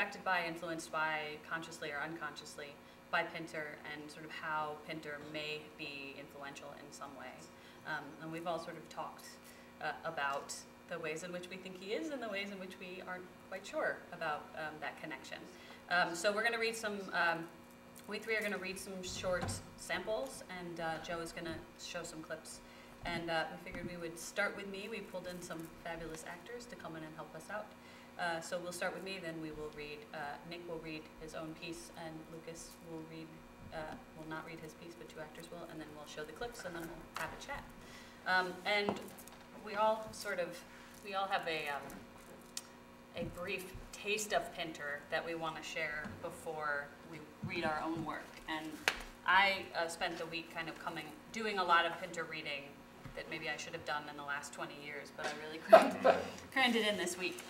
affected by, influenced by, consciously or unconsciously, by Pinter, and sort of how Pinter may be influential in some way. And we've all sort of talked about the ways in which we think he is and the ways in which we aren't quite sure about that connection. So we're going to read some, we three are going to read some short samples, and Joe is going to show some clips. And we figured we would start with me. We pulled in some fabulous actors to come in and help us out. So we'll start with me, then we will read, Nick will read his own piece, and Lucas will read, will not read his piece, but two actors will, and then we'll show the clips, and then we'll have a chat. And we all have a brief taste of Pinter that we want to share before we read our own work. And I spent the week kind of doing a lot of Pinter reading that maybe I should have done in the last 20 years, but I really crammed it in this week.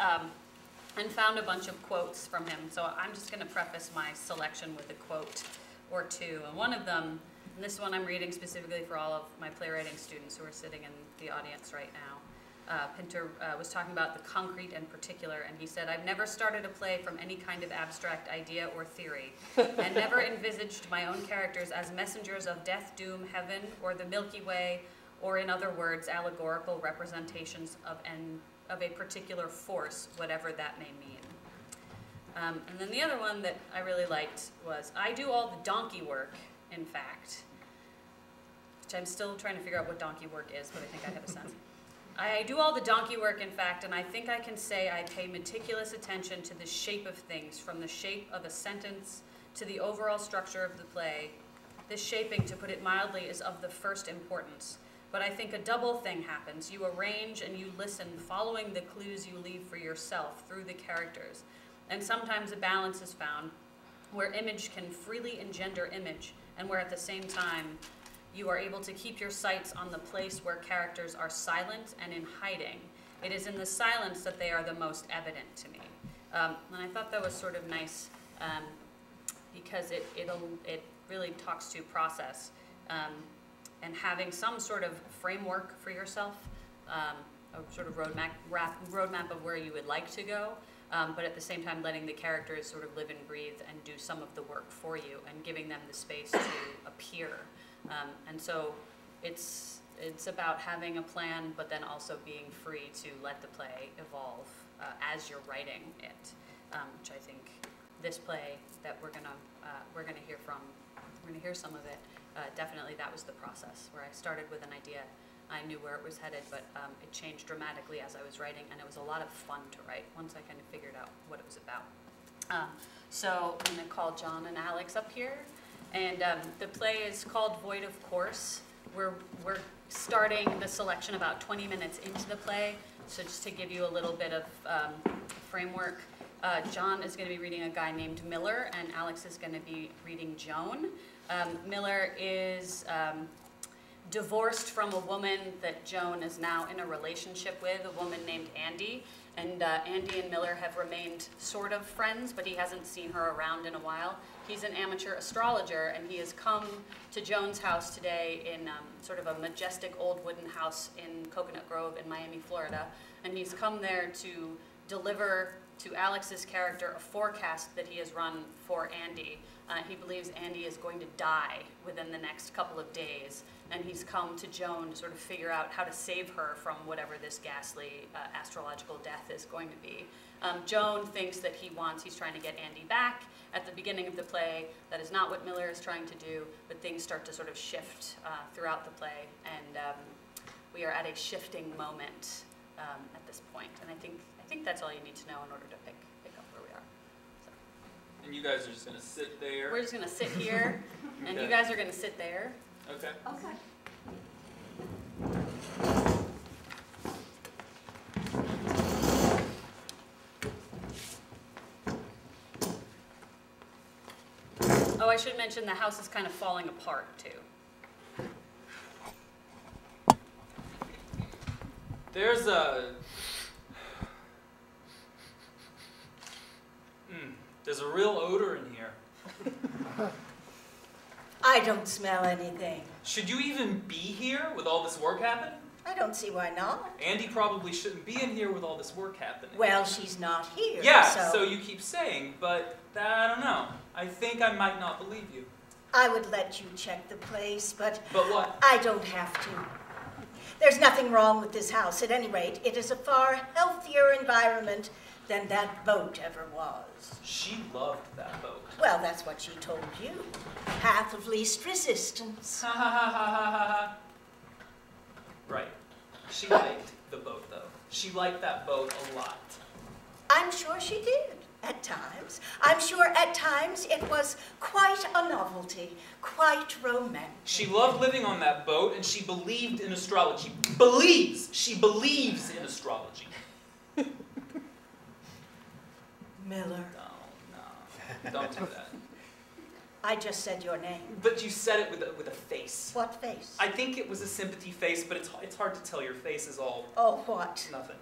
And found a bunch of quotes from him. So I'm just going to preface my selection with a quote or two. And one of them, and this one I'm reading specifically for all of my playwriting students who are sitting in the audience right now. Pinter was talking about the concrete and particular, and he said, "I've never started a play from any kind of abstract idea or theory, and never envisaged my own characters as messengers of death, doom, heaven, or the Milky Way, or in other words, allegorical representations of a particular force, whatever that may mean." And then the other one that I really liked was, "I do all the donkey work, in fact," which I'm still trying to figure out what donkey work is, but I think I have a sense. "I do all the donkey work, in fact, and I think I can say I pay meticulous attention to the shape of things, from the shape of a sentence to the overall structure of the play. This shaping, to put it mildly, is of the first importance. But I think a double thing happens. You arrange and you listen, following the clues you leave for yourself through the characters. And sometimes a balance is found where image can freely engender image, and where at the same time you are able to keep your sights on the place where characters are silent and in hiding. It is in the silence that they are the most evident to me." And I thought that was sort of nice because it really talks to process. And having some sort of framework for yourself, a sort of roadmap of where you would like to go, but at the same time letting the characters sort of live and breathe and do some of the work for you and giving them the space to appear. And so it's about having a plan, but then also being free to let the play evolve as you're writing it, which I think this play that we're gonna hear from, we're gonna hear some of it. Definitely that was the process, where I started with an idea. I knew where it was headed, but it changed dramatically as I was writing, and it was a lot of fun to write once I kind of figured out what it was about. So I'm going to call John and Alex up here, and the play is called Void of Course. We're starting the selection about 20 minutes into the play, so just to give you a little bit of framework. John is going to be reading a guy named Miller, and Alex is going to be reading Joan. Miller is divorced from a woman that Joan is now in a relationship with, a woman named Andy. And Andy and Miller have remained sort of friends, but he hasn't seen her around in a while. He's an amateur astrologer, and he has come to Joan's house today in sort of a majestic old wooden house in Coconut Grove in Miami, Florida. And he's come there to deliver to Alex's character a forecast that he has run for Andy. He believes Andy is going to die within the next couple of days, and he's come to Joan to sort of figure out how to save her from whatever this ghastly astrological death is going to be. Joan thinks that he's trying to get Andy back. At the beginning of the play, that is not what Miller is trying to do, but things start to sort of shift throughout the play, and we are at a shifting moment at this point. And I think that's all you need to know in order to pick up where we are. So. And you guys are just going to sit there? We're just going to sit here, and you guys are going to sit there. Okay. Okay. Oh, I should mention the house is kind of falling apart, too. There's a real odor in here. I don't smell anything. Should you even be here with all this work happening? I don't see why not. Andy probably shouldn't be in here with all this work happening. Well, she's not here, yeah, so you keep saying, but I don't know. I think I might not believe you. I would let you check the place, but what? I don't have to. There's nothing wrong with this house. At any rate, it is a far healthier environment than that boat ever was. She loved that boat. Well, that's what she told you. Path of least resistance. Ha ha ha ha ha ha. Right. She liked the boat, though. She liked that boat a lot. I'm sure she did, at times. I'm sure at times it was quite a novelty, quite romantic. She loved living on that boat, and she believed in astrology. She believes in astrology. Miller. No. Don't do that. I just said your name. But you said it with a face. What face? I think it was a sympathy face, but it's hard to tell. Your face is all... Oh, what? Nothing.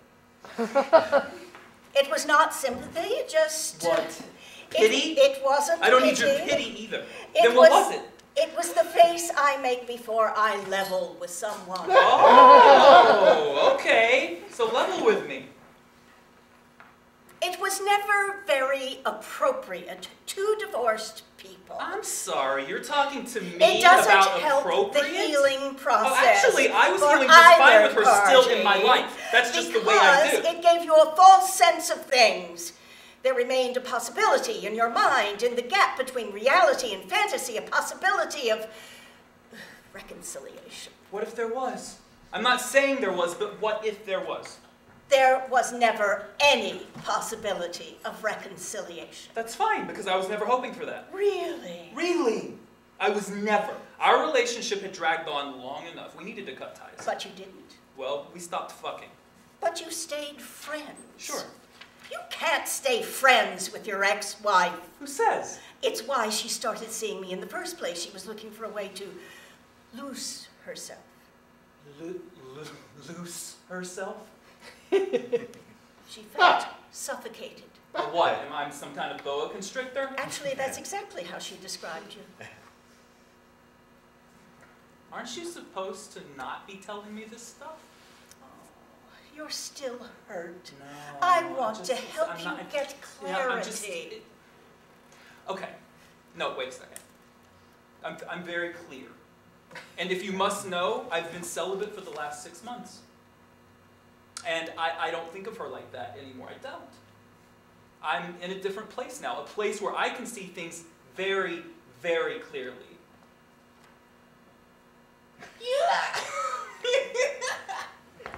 It was not sympathy, just... What? Pity? It wasn't I don't pity. need your pity either. Then what was it? It was the face I make before I level with someone. Oh, okay. So level with me. It was never very appropriate to divorced people. I'm sorry, you're talking to me it doesn't about help appropriate? the healing process. Oh, actually, I was feeling just fine with her still in my life. That's just the way I do. Because it gave you a false sense of things. There remained a possibility in your mind, in the gap between reality and fantasy, a possibility of reconciliation. What if there was? I'm not saying there was, but what if there was? There was never any possibility of reconciliation. That's fine, because I was never hoping for that. Really? Really? I was never. Our relationship had dragged on long enough. We needed to cut ties. But you didn't. Well, we stopped fucking. But you stayed friends. Sure. You can't stay friends with your ex-wife. Who says? It's why she started seeing me in the first place. She was looking for a way to loose herself. Loose herself? She felt suffocated. What? Am I some kind of boa constrictor? Actually, that's exactly how she described you. Aren't you supposed to not be telling me this stuff? Oh, you're still hurt. No. I want to help you get clarity. Okay. No, wait a second. I'm very clear. And if you must know, I've been celibate for the last 6 months. And I don't think of her like that anymore. I don't. I'm in a different place now, a place where I can see things very, very clearly.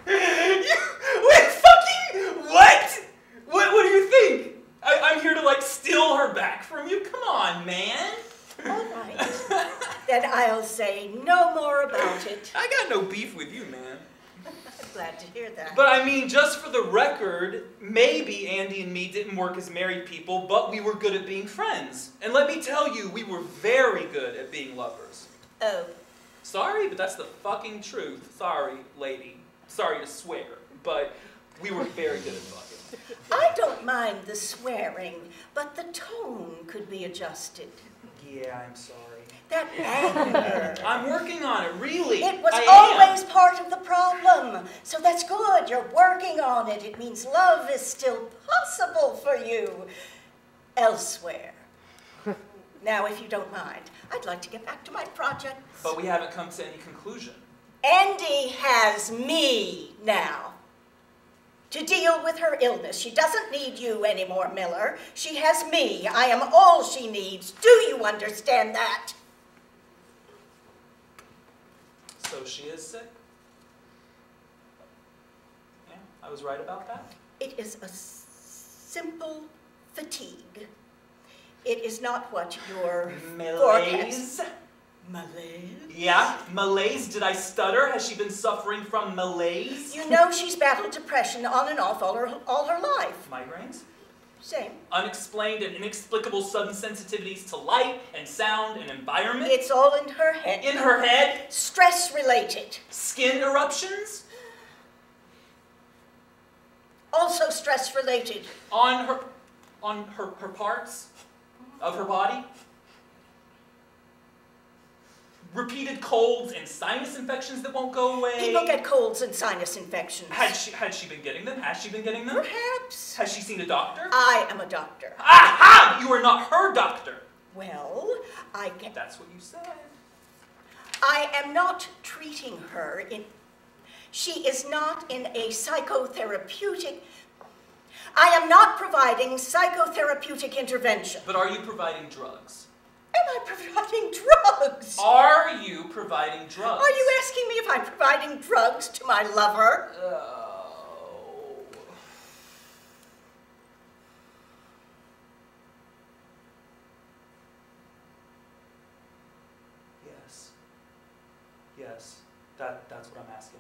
Wait, fucking what? What do you think? I'm here to like steal her back from you? Come on, man. All right. Then I'll say no more about it. I got no beef with you, man. I'm glad to hear that. But I mean, just for the record, maybe Andy and me didn't work as married people, but we were good at being friends. And let me tell you, we were very good at being lovers. Oh. Sorry, but that's the fucking truth. Sorry, lady. Sorry to swear, but we were very good at fucking. I don't mind the swearing, but the tone could be adjusted. Yeah, I'm sorry. That anger. I'm working on it, really. It was always part of the problem. So that's good. You're working on it. It means love is still possible for you elsewhere. Now, if you don't mind, I'd like to get back to my project. But we haven't come to any conclusion. Andy has me now to deal with her illness. She doesn't need you anymore, Miller. She has me. I am all she needs. Do you understand that? So she is sick? Yeah, I was right about that. It is a simple fatigue. It is not what your Malaise? Malaise? Yeah, malaise. Did I stutter? Has she been suffering from malaise? You know she's battled depression on and off all her life. Migraines? Same. Unexplained and inexplicable sudden sensitivities to light and sound and environment? It's all in her head. In her head? Stress-related. Skin eruptions? Also stress-related. On her parts of her body? repeated colds and sinus infections that won't go away. People get colds and sinus infections. Had she been getting them? Has she been getting them? Perhaps. Has she seen a doctor? I am a doctor. Aha! You are not her doctor. Well, That's what you said. I am not treating her in... She is not in a psychotherapeutic... I am not providing psychotherapeutic intervention. But are you providing drugs? Am I providing drugs? Are you providing drugs? Are you asking me if I'm providing drugs to my lover? Oh. Yes. Yes. That's what I'm asking.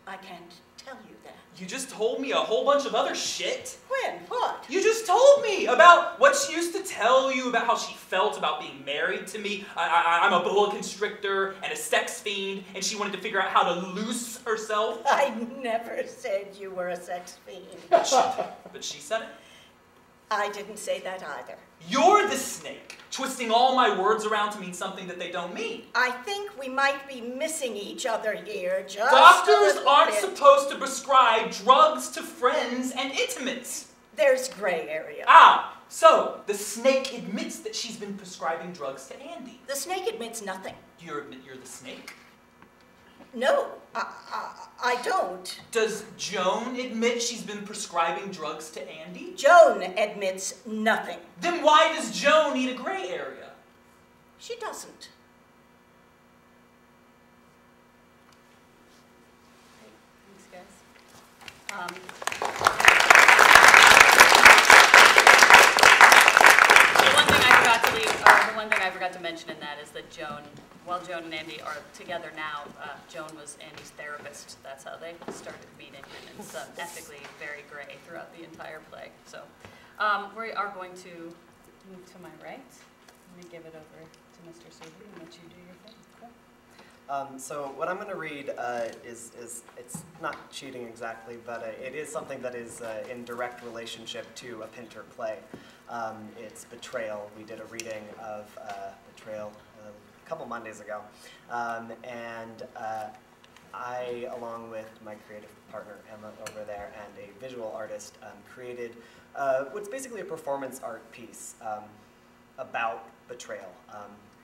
I can't tell you that. You just told me a whole bunch of other shit. When? What? You just told me about what she used to tell you about how she felt about being married to me. I'm a boa constrictor and a sex fiend, and she wanted to figure out how to loose herself. I never said you were a sex fiend. But she said it. I didn't say that either. You're the snake, twisting all my words around to mean something that they don't mean. I think we might be missing each other here, just Doctors a little aren't bit. supposed to prescribe drugs to friends and intimates. There's gray area. Ah, so the snake admits that she's been prescribing drugs to Andy. The snake admits nothing. You admit you're the snake? No, I don't. Does Joan admit she's been prescribing drugs to Andy? Joan admits nothing. Then why does Joan need a gray area? She doesn't. Thanks, guys. The one thing I forgot to mention in that is that while Joan and Andy are together now, Joan was Andy's therapist. That's how they started meeting, and it's ethically very gray throughout the entire play. So we are going to move to my right. Let me give it over to Mr. Surbey and let you do your thing. Cool. So what I'm going to read is it's not cheating exactly, but it is something that is in direct relationship to a Pinter play. It's Betrayal. We did a reading of Betrayal a couple Mondays ago, and I, along with my creative partner Emma over there and a visual artist, created what's basically a performance art piece about betrayal.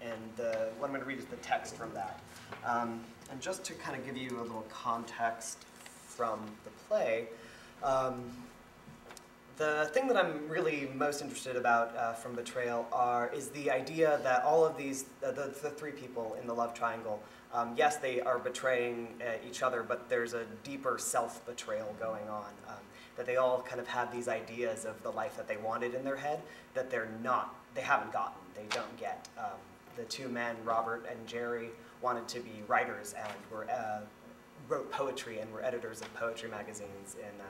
And what I'm going to read is the text from that. And just to kind of give you a little context from the play, the thing that I'm really most interested about from Betrayal is the idea that all of these, the three people in the love triangle, yes, they are betraying each other, but there's a deeper self-betrayal going on. That they all kind of have these ideas of the life that they wanted in their head that they haven't gotten, they don't get. The two men, Robert and Jerry, wanted to be writers and wrote poetry and were editors of poetry magazines in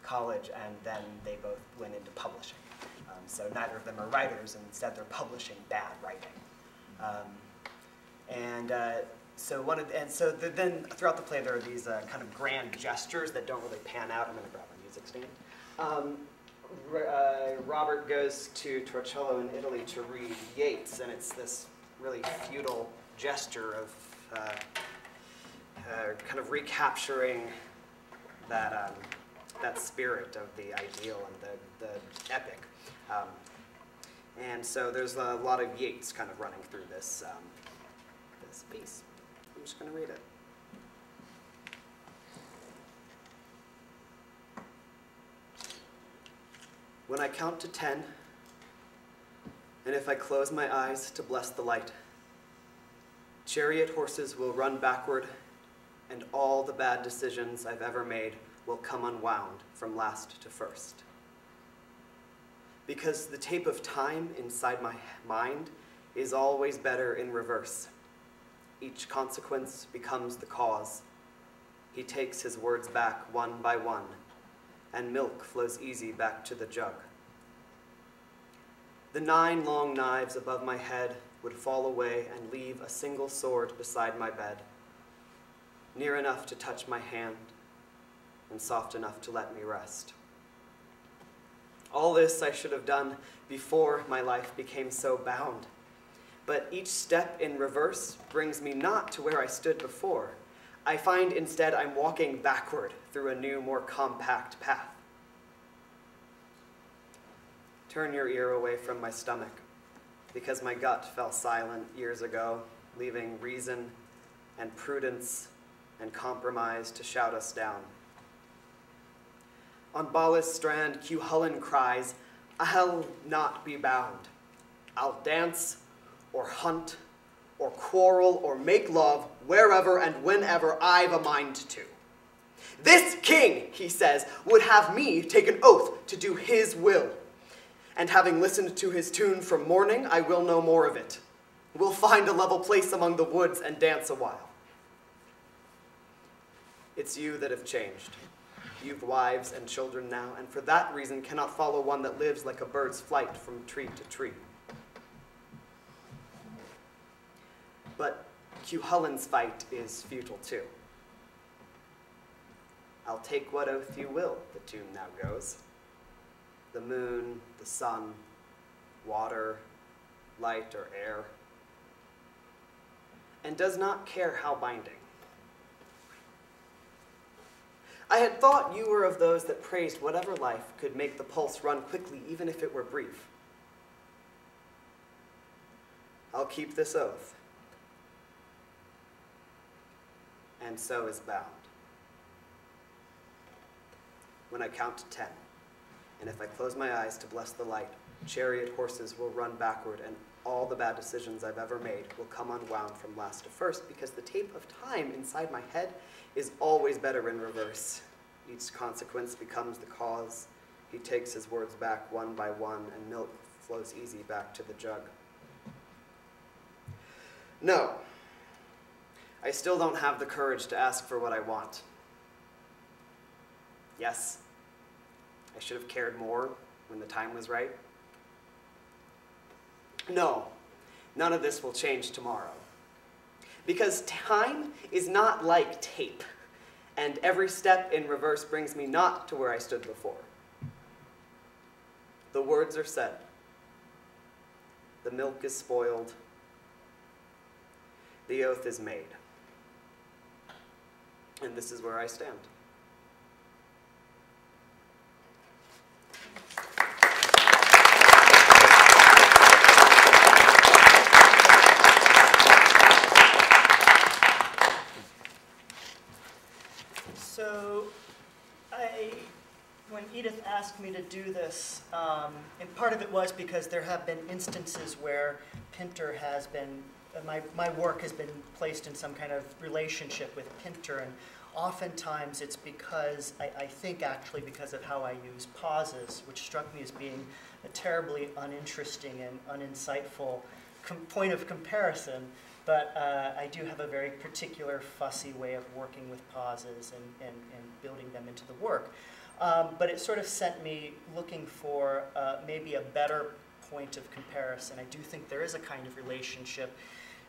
college, and then they both went into publishing. So neither of them are writers, and instead they're publishing bad writing. Then throughout the play there are these kind of grand gestures that don't really pan out. I'm going to grab my music stand. Robert goes to Torcello in Italy to read Yeats, and it's this really futile gesture of kind of recapturing that spirit of the ideal and the epic. And so there's a lot of Yeats kind of running through this piece. I'm just going to read it. When I count to 10, and if I close my eyes to bless the light, chariot horses will run backward, and all the bad decisions I've ever made will come unwound from last to first. Because the tape of time inside my mind is always better in reverse. Each consequence becomes the cause. He takes his words back one by one, and milk flows easy back to the jug. The 9 long knives above my head would fall away and leave a single sword beside my bed, near enough to touch my hand and soft enough to let me rest. All this I should have done before my life became so bound, But each step in reverse brings me not to where I stood before. I find instead I'm walking backward through a new, more compact path. Turn your ear away from my stomach, because my gut fell silent years ago, leaving reason and prudence and compromise to shout us down. On Balla's strand, Cuchulainn cries, "I'll not be bound. I'll dance or hunt or quarrel or make love wherever and whenever I've a mind to. This king," he says, "would have me take an oath to do his will. And having listened to his tune from morning, I will no more of it. We'll find a level place among the woods and dance a while." It's you that have changed. You've wives and children now, and for that reason cannot follow one that lives like a bird's flight from tree to tree. But Cuchulainn's fight is futile too. "I'll take what oath you will," the tune now goes. The moon, the sun, water, light or air, and does not care how binding. I had thought you were of those that praised whatever life could make the pulse run quickly, even if it were brief. I'll keep this oath, and so is bound. When I count to 10, and if I close my eyes to bless the light, chariot horses will run backward, and all the bad decisions I've ever made will come unwound from last to first, because the tape of time inside my head is always better in reverse. Each consequence becomes the cause. He takes his words back one by one, and milk flows easy back to the jug. No, I still don't have the courage to ask for what I want. Yes, I should have cared more when the time was right. No, none of this will change tomorrow. Because time is not like tape, and every step in reverse brings me not to where I stood before. The words are said. The milk is spoiled. The oath is made. And this is where I stand. So, when Edith asked me to do this, and part of it was because there have been instances where Pinter has been, my work has been placed in some kind of relationship with Pinter, and oftentimes it's because, I think actually because of how I use pauses, which struck me as being a terribly uninteresting and uninsightful point of comparison. But I do have a very particular fussy way of working with pauses and building them into the work. But it sort of sent me looking for maybe a better point of comparison. I do think there is a kind of relationship.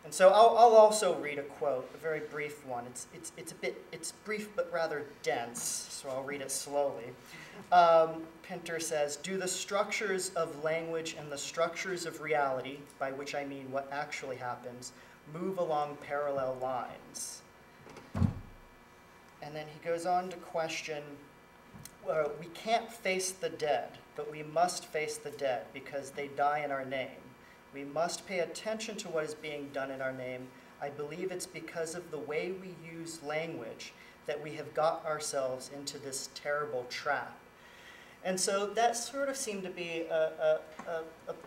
And so I'll also read a quote, a very brief one. It's brief but rather dense, so I'll read it slowly. Pinter says, "Do the structures of language and the structures of reality, by which I mean what actually happens, move along parallel lines?" And then he goes on to question, we can't face the dead, but we must face the dead because they die in our name. We must pay attention to what is being done in our name. I believe it's because of the way we use language that we have got ourselves into this terrible trap. And so that sort of seemed to be a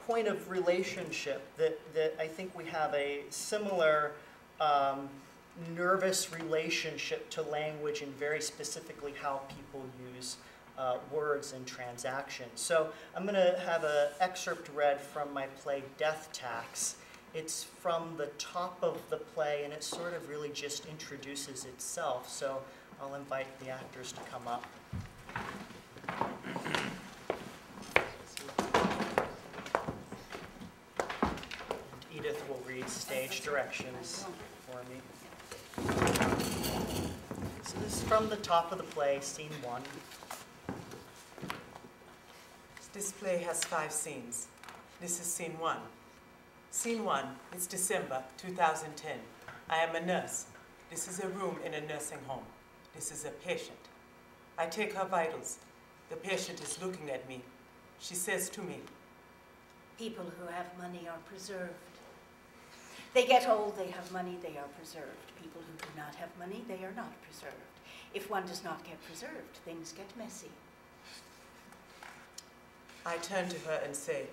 point of relationship that I think we have a similar nervous relationship to language and very specifically how people use words and transactions. So I'm going to have an excerpt read from my play Death Tax. It's from the top of the play, and it sort of really just introduces itself. So I'll invite the actors to come up. Edith will read stage directions for me. So this is from the top of the play, scene 1. This play has 5 scenes. This is scene 1. Scene 1. It's December 2010. I am a nurse. This is a room in a nursing home. This is a patient. I take her vitals. The patient is looking at me. She says to me, People who have money are preserved. They get old, they have money, they are preserved. People who do not have money, they are not preserved. If one does not get preserved, things get messy. I turn to her and say,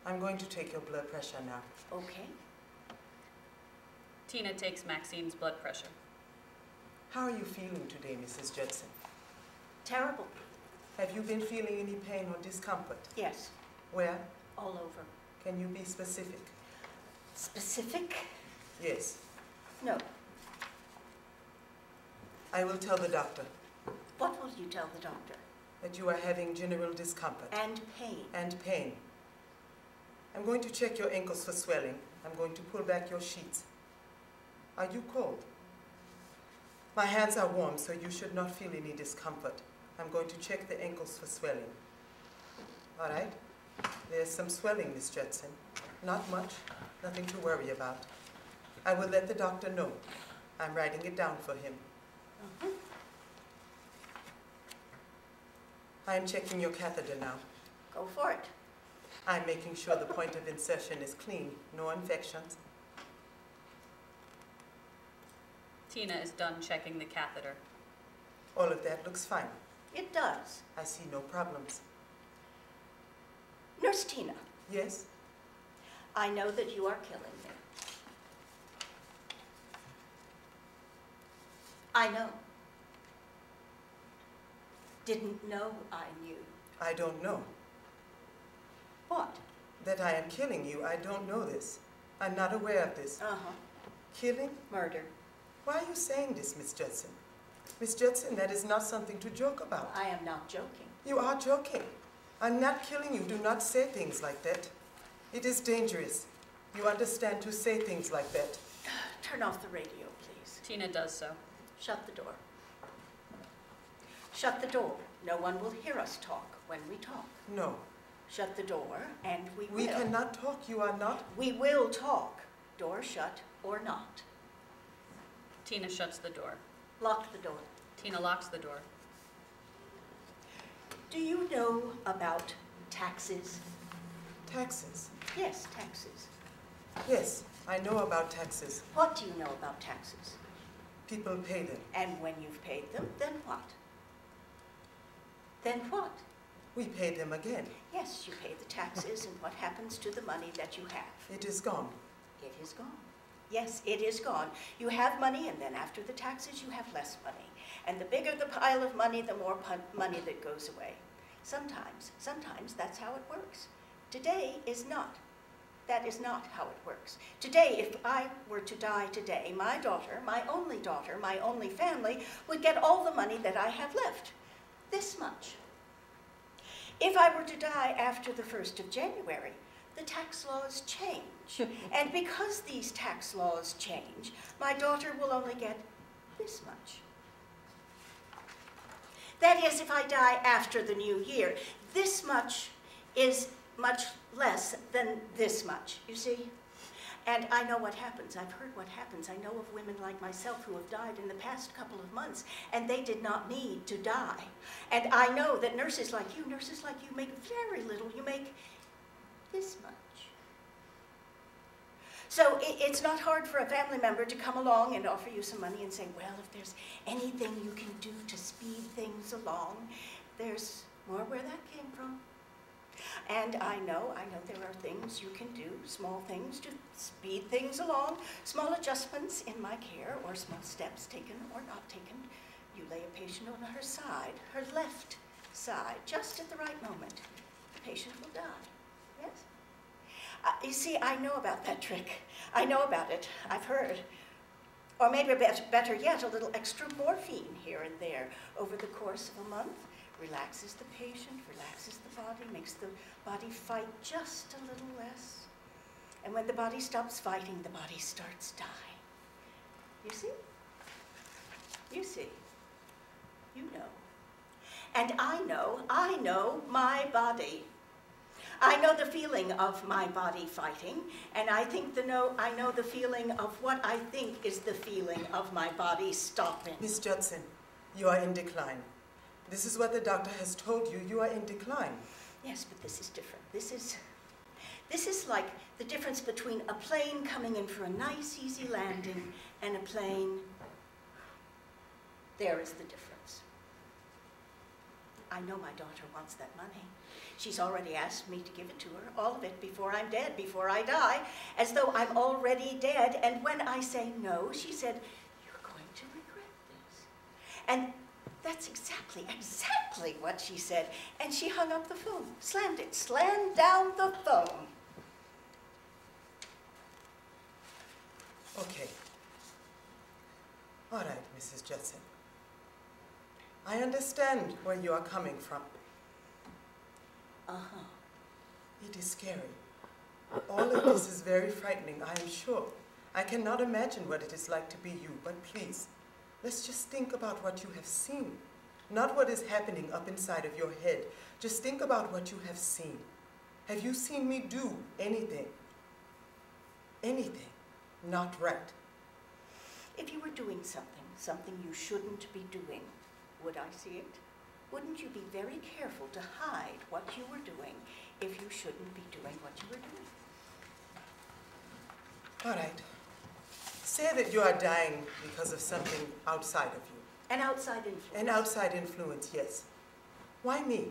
I'm going to take your blood pressure now. Okay. Tina takes Maxine's blood pressure. How are you feeling today, Mrs. Judson? Terrible. Have you been feeling any pain or discomfort? Yes, Where? all over. Can you be specific? Specific? Yes. No. I will tell the doctor What will you tell the doctor? that you are having general discomfort And pain. and pain. I'm going to check your ankles for swelling. I'm going to pull back your sheets. Are you cold? My hands are warm, so you should not feel any discomfort. I'm going to check the ankles for swelling. All right? There's some swelling, Miss Judson. Not much. Nothing to worry about. I will let the doctor know. I'm writing it down for him. I am checking your catheter now. Go for it. I'm making sure the point of insertion is clean, no infections. Tina is done checking the catheter. All of that looks fine. It does. I see no problems. Nurse Tina, Yes? I know that you are killing me. I know. Didn't know I knew. I don't know. What? That I am killing you, I don't know this. I'm not aware of this. Uh-huh. Killing? Murder. Why are you saying this, Miss Judson? Miss Judson, that is not something to joke about. I am not joking. You are joking. I'm not killing you. Do not say things like that. It is dangerous. You understand, to say things like that. Turn off the radio, please. Tina does so. Shut the door. Shut the door. No one will hear us talk when we talk. No. Shut the door, and we will. We cannot talk. You are not. We will talk. Door shut or not. Tina shuts the door. Lock the door. Tina locks the door. Do you know about taxes? Taxes. Yes, taxes. Yes, I know about taxes. What do you know about taxes? People pay them. And when you've paid them, then what? Then what? We pay them again. Yes, you pay the taxes, and what happens to the money that you have? It is gone. It is gone. Yes, it is gone. You have money, and then after the taxes, you have less money. And the bigger the pile of money, the more money that goes away. Sometimes that's how it works. Today is not. That is not how it works. Today, if I were to die today, my daughter, my only family, would get all the money that I have left. This much. If I were to die after the 1st of January, the tax laws change. And because these tax laws change, my daughter will only get this much. That is, if I die after the new year, this much is much less than this much, you see? And I know what happens. I've heard what happens. I know of women like myself who have died in the past couple of months, and they did not need to die. And I know that nurses like you make very little. You make this much. So it's not hard for a family member to come along and offer you some money and say, well, if there's anything you can do to speed things along, there's more where that came from. And I know there are things you can do, small things to speed things along, small adjustments in my care, or small steps taken or not taken. You lay a patient on her side, her left side, just at the right moment. The patient will die. Yes? You see, I know about that trick. I know about it. I've heard. Or maybe better yet, a little extra morphine here and there over the course of a month. Relaxes the patient, relaxes the body, makes the body fight just a little less. And when the body stops fighting, the body starts dying. You see? You see. You know. And I know my body. I know the feeling of my body fighting, and I know the feeling of what I think is the feeling of my body stopping. Miss Judson, you are in decline. This is what the doctor has told you. You are in decline. Yes, but this is different. This is like the difference between a plane coming in for a nice, easy landing and a plane. There is the difference. I know my daughter wants that money. She's already asked me to give it to her, all of it, before I'm dead, before I die, as though I'm already dead. And when I say no, she said, "You're going to regret this." And that's exactly what she said. And she hung up the phone, slammed down the phone. Okay. All right, Mrs. Judson. I understand where you are coming from. Uh-huh. It is scary. All of this is very frightening, I am sure. I cannot imagine what it is like to be you, but please, let's just think about what you have seen. Not what is happening up inside of your head. Just think about what you have seen. Have you seen me do anything? Anything not right? If you were doing something you shouldn't be doing, would I see it? Wouldn't you be very careful to hide what you were doing if you shouldn't be doing what you were doing? All right. Say that you are dying because of something outside of you. An outside influence. An outside influence, yes. Why me?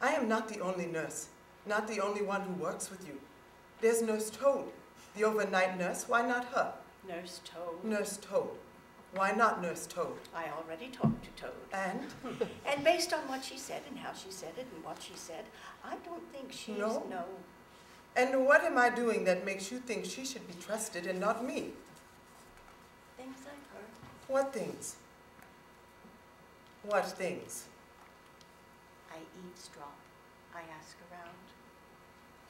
I am not the only nurse, not the only one who works with you. There's Nurse Toad, the overnight nurse. Why not her? Nurse Toad. Nurse Toad. Why not Nurse Toad? I already talked to Toad. And? And based on what she said and how she said it and what she said, I don't think she's No? no. And what am I doing that makes you think she should be trusted and not me? Things I've heard. What things? What things? I eavesdrop. I ask around.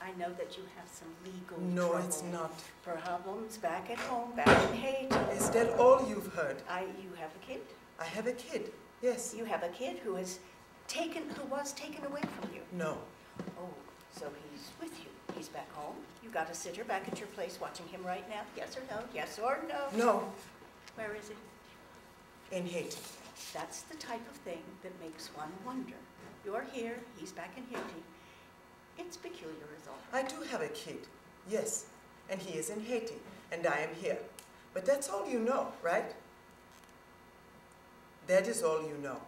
I know that you have some legal No, trouble. it's not. Problems back at home, back in Haiti. Is that all you've heard? You have a kid. I have a kid, yes. You have a kid who was taken away from you. No. Oh, so he's with you. He's back home. You got a sitter back at your place watching him right now? Yes or no? Yes or no? No. Where is he? In Haiti. That's the type of thing that makes one wonder. You're here, he's back in Haiti. It's peculiar is all. I do have a kid, yes. And he is in Haiti, and I am here. But that's all you know, right? That is all you know.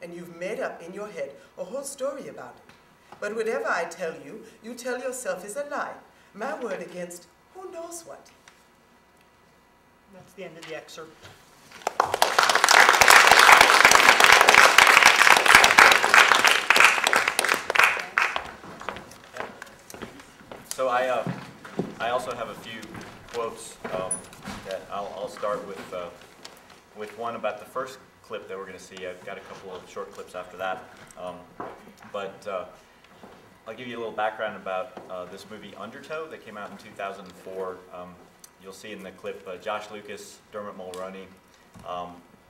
And you've made up in your head a whole story about it. But whatever I tell you, you tell yourself is a lie. My word against who knows what. That's the end of the excerpt. So I also have a few quotes that I'll start with one about the first clip that we're going to see. I've got a couple of short clips after that, but I'll give you a little background about this movie Undertow that came out in 2004. You'll see in the clip Josh Lucas, Dermot Mulroney,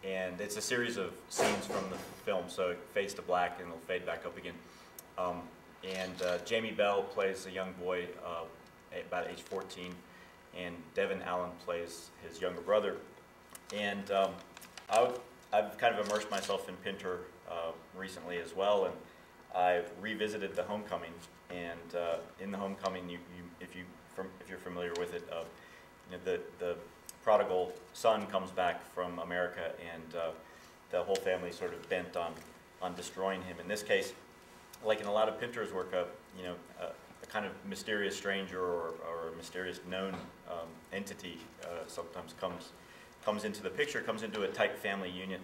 and it's a series of scenes from the film, so it fades to black and it'll fade back up again. And Jamie Bell plays a young boy about age 14, and Devin Allen plays his younger brother. And I've kind of immersed myself in Pinter recently as well, and I've revisited The Homecoming. And in The Homecoming, if you're familiar with it, the prodigal son comes back from America, and the whole family is sort of bent on destroying him. In this case, like in a lot of Pinter's work, a kind of mysterious stranger or a mysterious known entity sometimes comes into the picture, comes into a tight family unit,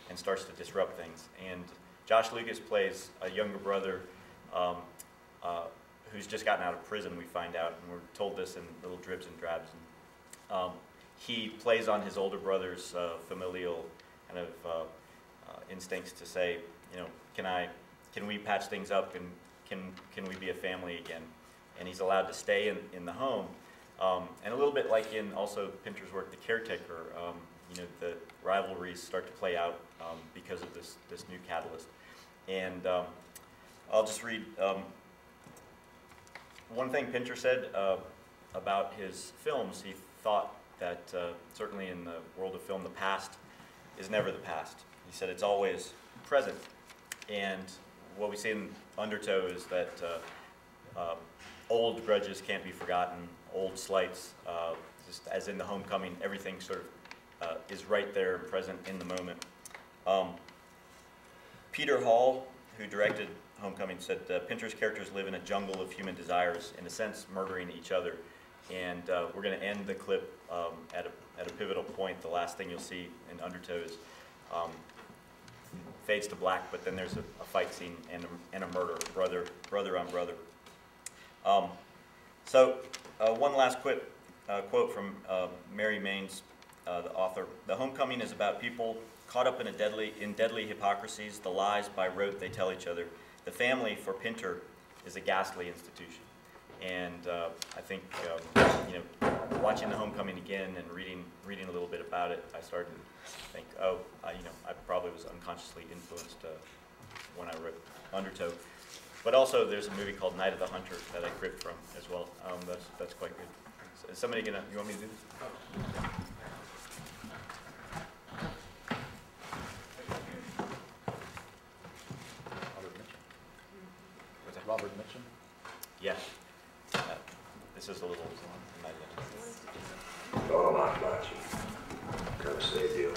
and starts to disrupt things. And Josh Lucas plays a younger brother who's just gotten out of prison, we find out, and we're told this in little dribs and drabs. And, he plays on his older brother's familial kind of instincts to say, can we patch things up, and can we be a family again? And he's allowed to stay in the home. And a little bit like in also Pinter's work, The Caretaker, the rivalries start to play out because of this new catalyst. And I'll just read one thing Pinter said about his films, he thought that certainly in the world of film, the past is never the past. He said it's always present. And what we see in Undertow is that old grudges can't be forgotten, old slights, just as in The Homecoming, everything sort of is right there and present in the moment. Peter Hall, who directed Homecoming, said Pinter's characters live in a jungle of human desires, in a sense murdering each other. And we're going to end the clip at a pivotal point. The last thing you'll see in Undertow is fades to black, but then there's a fight scene and a murder, brother on brother. So one last quote from Mary Maines, the author. The Homecoming is about people caught up in deadly hypocrisies, the lies by rote they tell each other. The family, for Pinter, is a ghastly institution. And I think, watching The Homecoming again and reading a little bit about it, I started to think, I probably was unconsciously influenced when I wrote Undertow. But also, there's a movie called Night of the Hunter that I gripped from as well. That's quite good. So is somebody you want me to do this? Robert Mitchum? Yes. This is a little Night of the Hunter. Thought a lot about you. Gotta say, deal.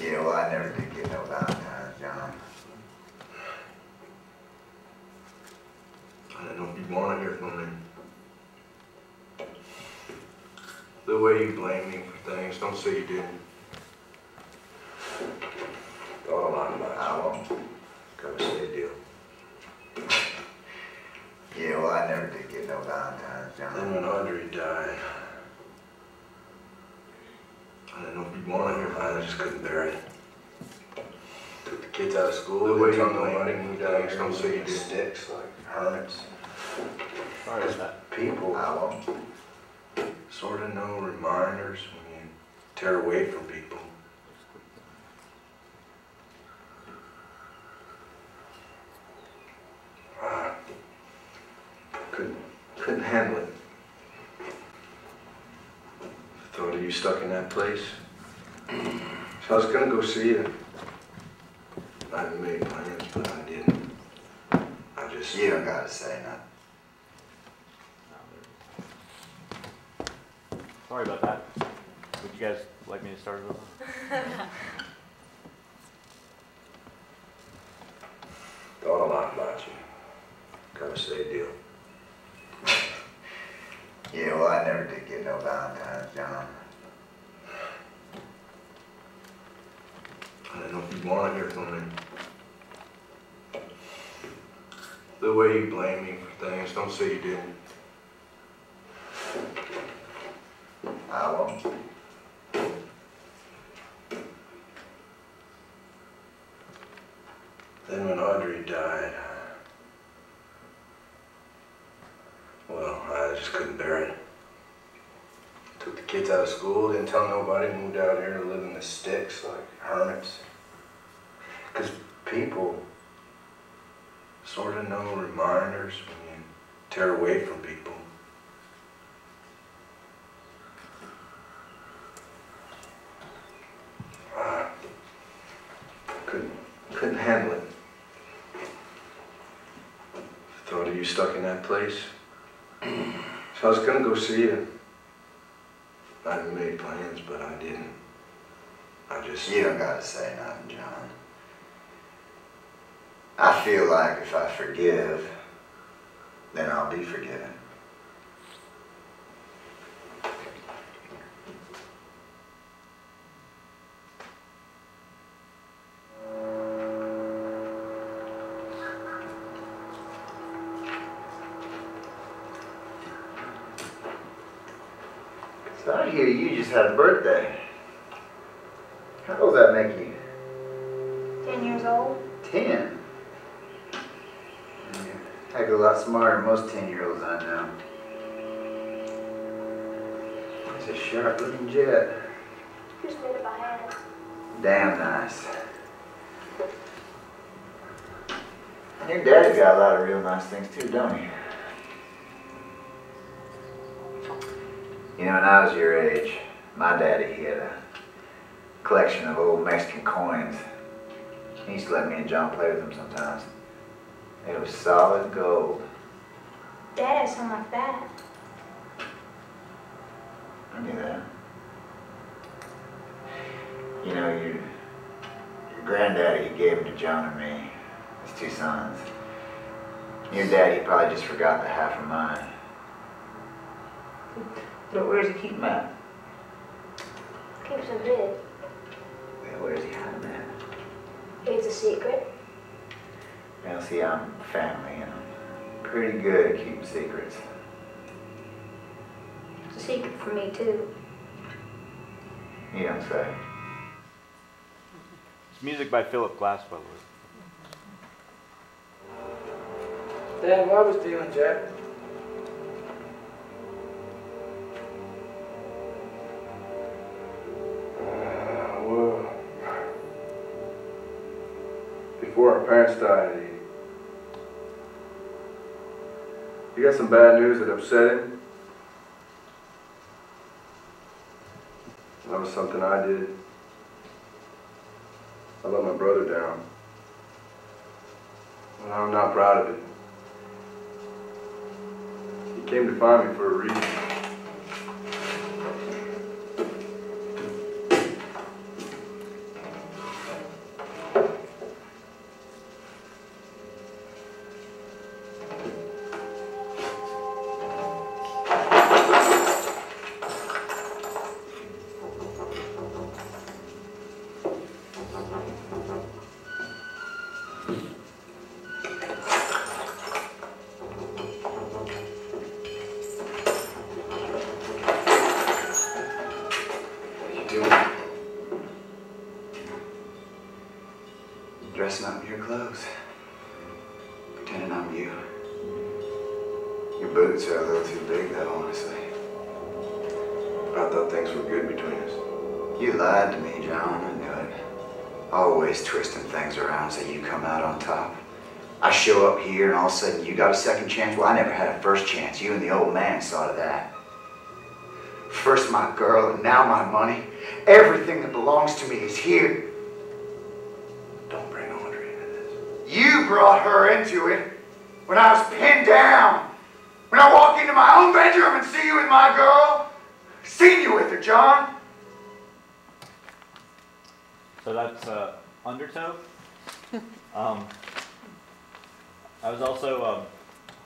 Yeah, well, I never did get no Valentine's, John. I don't know if you want to hear from me. The way you blame me for things, don't say you didn't. Thought a lot about you. I won't. Gotta say, deal. Yeah, well, I never did get no Valentine's, John. Then when Audrey died, I didn't know if you'd want to hear about it, I just couldn't bear it. Took the kids out of school, The way they you told nobody, blame moved me, out here, don't say you with did. sticks like hermits. Sorry about that. People I won't. sort of know reminders when you tear away from people. Couldn't handle it. Thought of you stuck in that place. So I was gonna go see you. I had made plans, but I didn't. I just... You don't gotta say nothing. Sorry about that. Would you guys like me to start it over? Thought a lot about you. Gotta say, deal. Yeah, well, I never did get no Valentine's, John. I don't know if you'd want to hear from me. The way you blame me for things, don't say you didn't. I won't. Then when Audrey died, well, I just couldn't bear it. Took the kids out of school, didn't tell nobody, moved out here to live in the sticks like hermits. Because people sort of know reminders when you tear away from people. Couldn't handle it. Thought of you stuck in that place. So I was gonna go see you. I had made plans, but I didn't. I just... You don't gotta say nothing, John. I feel like if I forgive, then I'll be forgiven. So I hear you just had a birthday. How old does that make you? 10 years old? 10? Heck of a lot smarter than most 10-year-olds I know. It's a sharp-looking jet. Just made it by hand. Damn nice. Your daddy's got a lot of real nice things too, don't he? You know, when I was your age, my daddy, he had a collection of old Mexican coins. He used to let me and John play with them sometimes. It was solid gold. Dad has something like that. I knew that. You know, your granddaddy, he gave them to John and me, his two sons. Your daddy probably just forgot the half of mine. But where does he keep them at? Keeps them hid. Well, where does he hide them at? It's a secret. Well, see, I'm family, and I'm pretty good at keeping secrets. It's a secret for me, too. You don't say. It's music by Philip Glass, by the way. Dad, what was doing, Jack? Well, before our parents died, he got some bad news that upset him. That was something I did. I let my brother down. And I'm not proud of it. He came to find me for a reason. Dressing up in your clothes. Pretending I'm you. Your boots are a little too big, though, honestly. I thought things were good between us. You lied to me, John. I knew it. Always twisting things around so you come out on top. I show up here and all of a sudden you got a second chance. Well, I never had a first chance. You and the old man saw to that. First my girl and now my money. Everything that belongs to me is here. Don't bring Audrey into this. You brought her into it when I was pinned down. When I walk into my own bedroom and see you with my girl. Seen you with her, John. So that's Undertow. I was also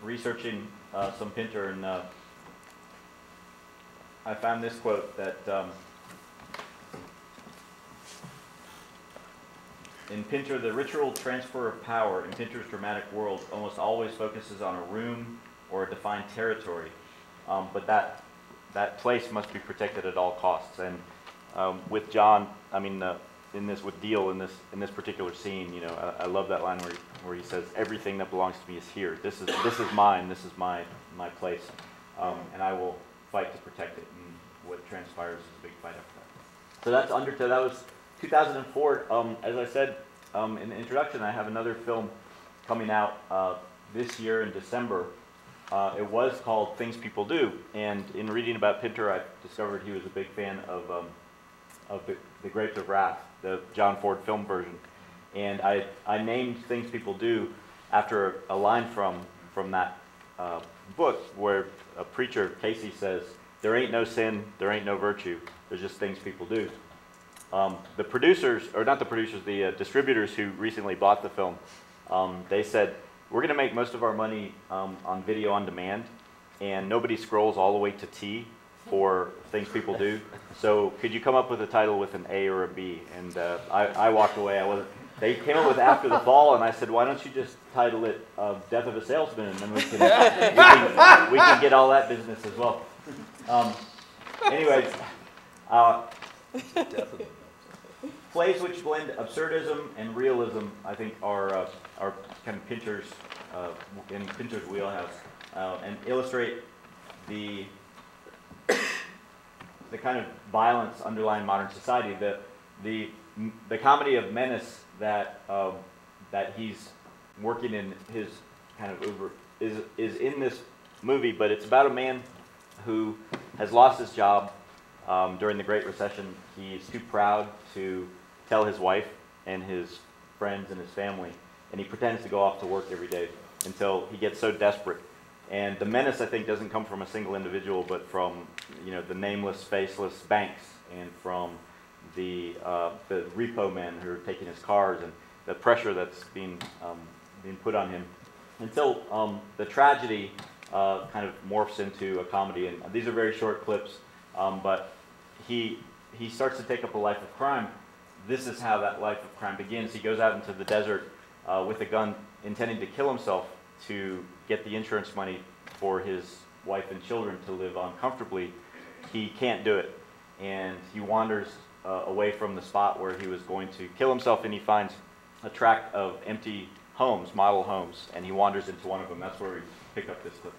researching some Pinter, and I found this quote that in Pinter, the ritual transfer of power in Pinter's dramatic world almost always focuses on a room or a defined territory, but that place must be protected at all costs. And with John, I mean, in this with Deal in this particular scene, you know, I love that line where he says, "Everything that belongs to me is here. This is mine. This is my place, and I will fight to protect it." And what transpires is a big fight after that. So that's Undertow. That was 2004. As I said in the introduction, I have another film coming out this year in December. It was called Things People Do, and in reading about Pinter, I discovered he was a big fan of the Grapes of Wrath, the John Ford film version. And I named Things People Do after a line from that book where a preacher, Casey, says, "There ain't no sin, there ain't no virtue, there's just things people do." The producers, or not the producers, the distributors who recently bought the film, they said, "We're going to make most of our money on video on demand, and nobody scrolls all the way to T for Things People Do. So could you come up with a title with an A or a B?" And I walked away. I wasn't. They came up with After the Fall, and I said, "Why don't you just title it Death of a Salesman, and then we can get all that business as well." Anyways, plays which blend absurdism and realism, I think, are kind of Pinter's in Pinter's wheelhouse, and illustrate the kind of violence underlying modern society. The comedy of menace that he's working in his kind of Uber is in this movie, but it's about a man who has lost his job during the Great Recession. He's too proud to tell his wife and his friends and his family, and he pretends to go off to work every day until he gets so desperate. And the menace, I think, doesn't come from a single individual, but from the nameless, faceless banks, and from the repo men who are taking his cars, and the pressure that's being put on him, until the tragedy kind of morphs into a comedy. And these are very short clips, but he starts to take up a life of crime. This is how that life of crime begins. He goes out into the desert with a gun, intending to kill himself to get the insurance money for his wife and children to live on comfortably. He can't do it, and he wanders away from the spot where he was going to kill himself, and he finds a tract of empty homes, model homes, and he wanders into one of them. That's where we pick up this clip.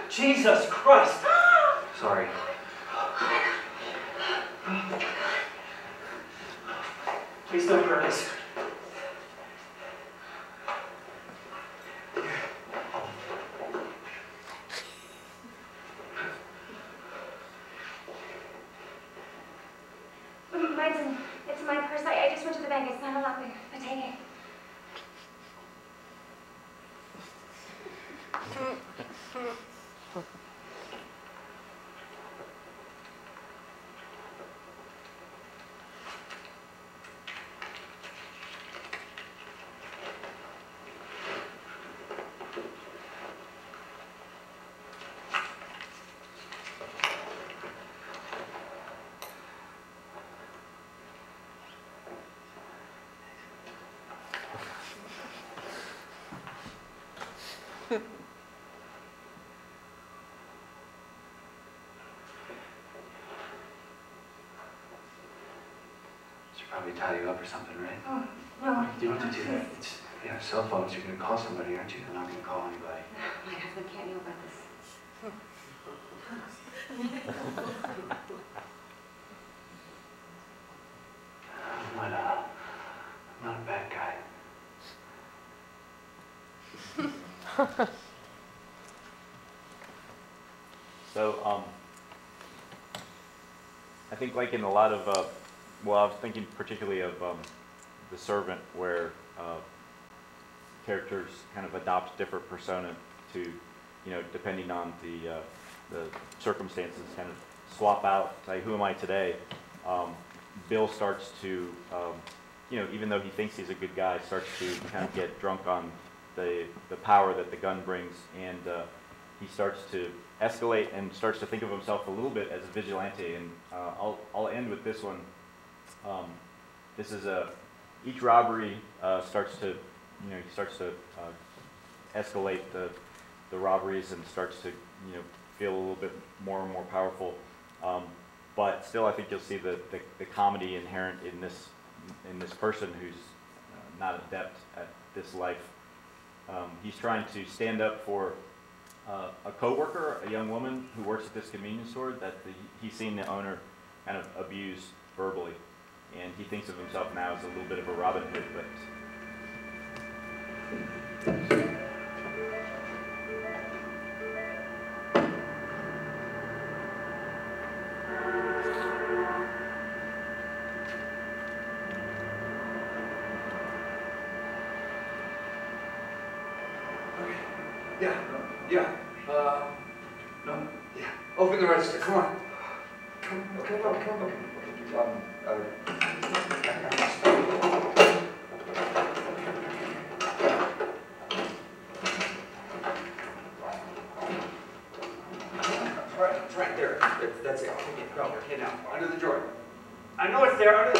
Jesus Christ! Sorry. Please don't hurt us. Martin, it's my purse. I just went to the bank. It's not a lot there, but take it. Probably tie you up or something, right? Oh, no. You don't have to do that. You have cell phones. You're going to call somebody, aren't you? I'm not going to call anybody. My husband can't know about this. I'm not a bad guy. So, I think like in a lot of, well, I was thinking particularly of The Servant, where characters kind of adopt different persona to, depending on the circumstances, kind of swap out, say, who am I today? Bill starts to, even though he thinks he's a good guy, starts to kind of get drunk on the power that the gun brings, and he starts to escalate and starts to think of himself a little bit as a vigilante. And I'll end with this one. This is each robbery starts to, he starts to escalate the robberies and starts to, feel a little bit more and more powerful. But still, I think you'll see the comedy inherent in this person who's not adept at this life. He's trying to stand up for a coworker, a young woman who works at this convenience store that he's seen the owner kind of abuse verbally, and he thinks of himself now as a little bit of a Robin Hood, but. Yeah. No. Yeah. Open the register. Come on. Come on. It's right there. That's it. Go. Okay, now. Under the drawer. I know it's there. Under the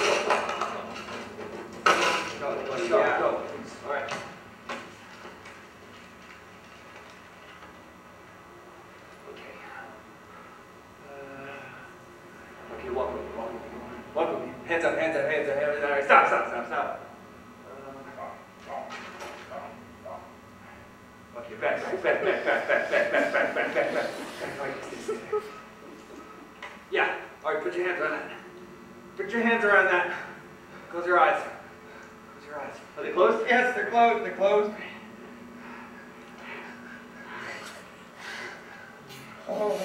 door. Let's go. Yeah. Go. Please. All right. Okay, walk with me. Hands up. All right, stop. Okay, back. Yeah, all right, put your hands around that. Close your eyes. Are they closed? Yes, they're closed. Oh,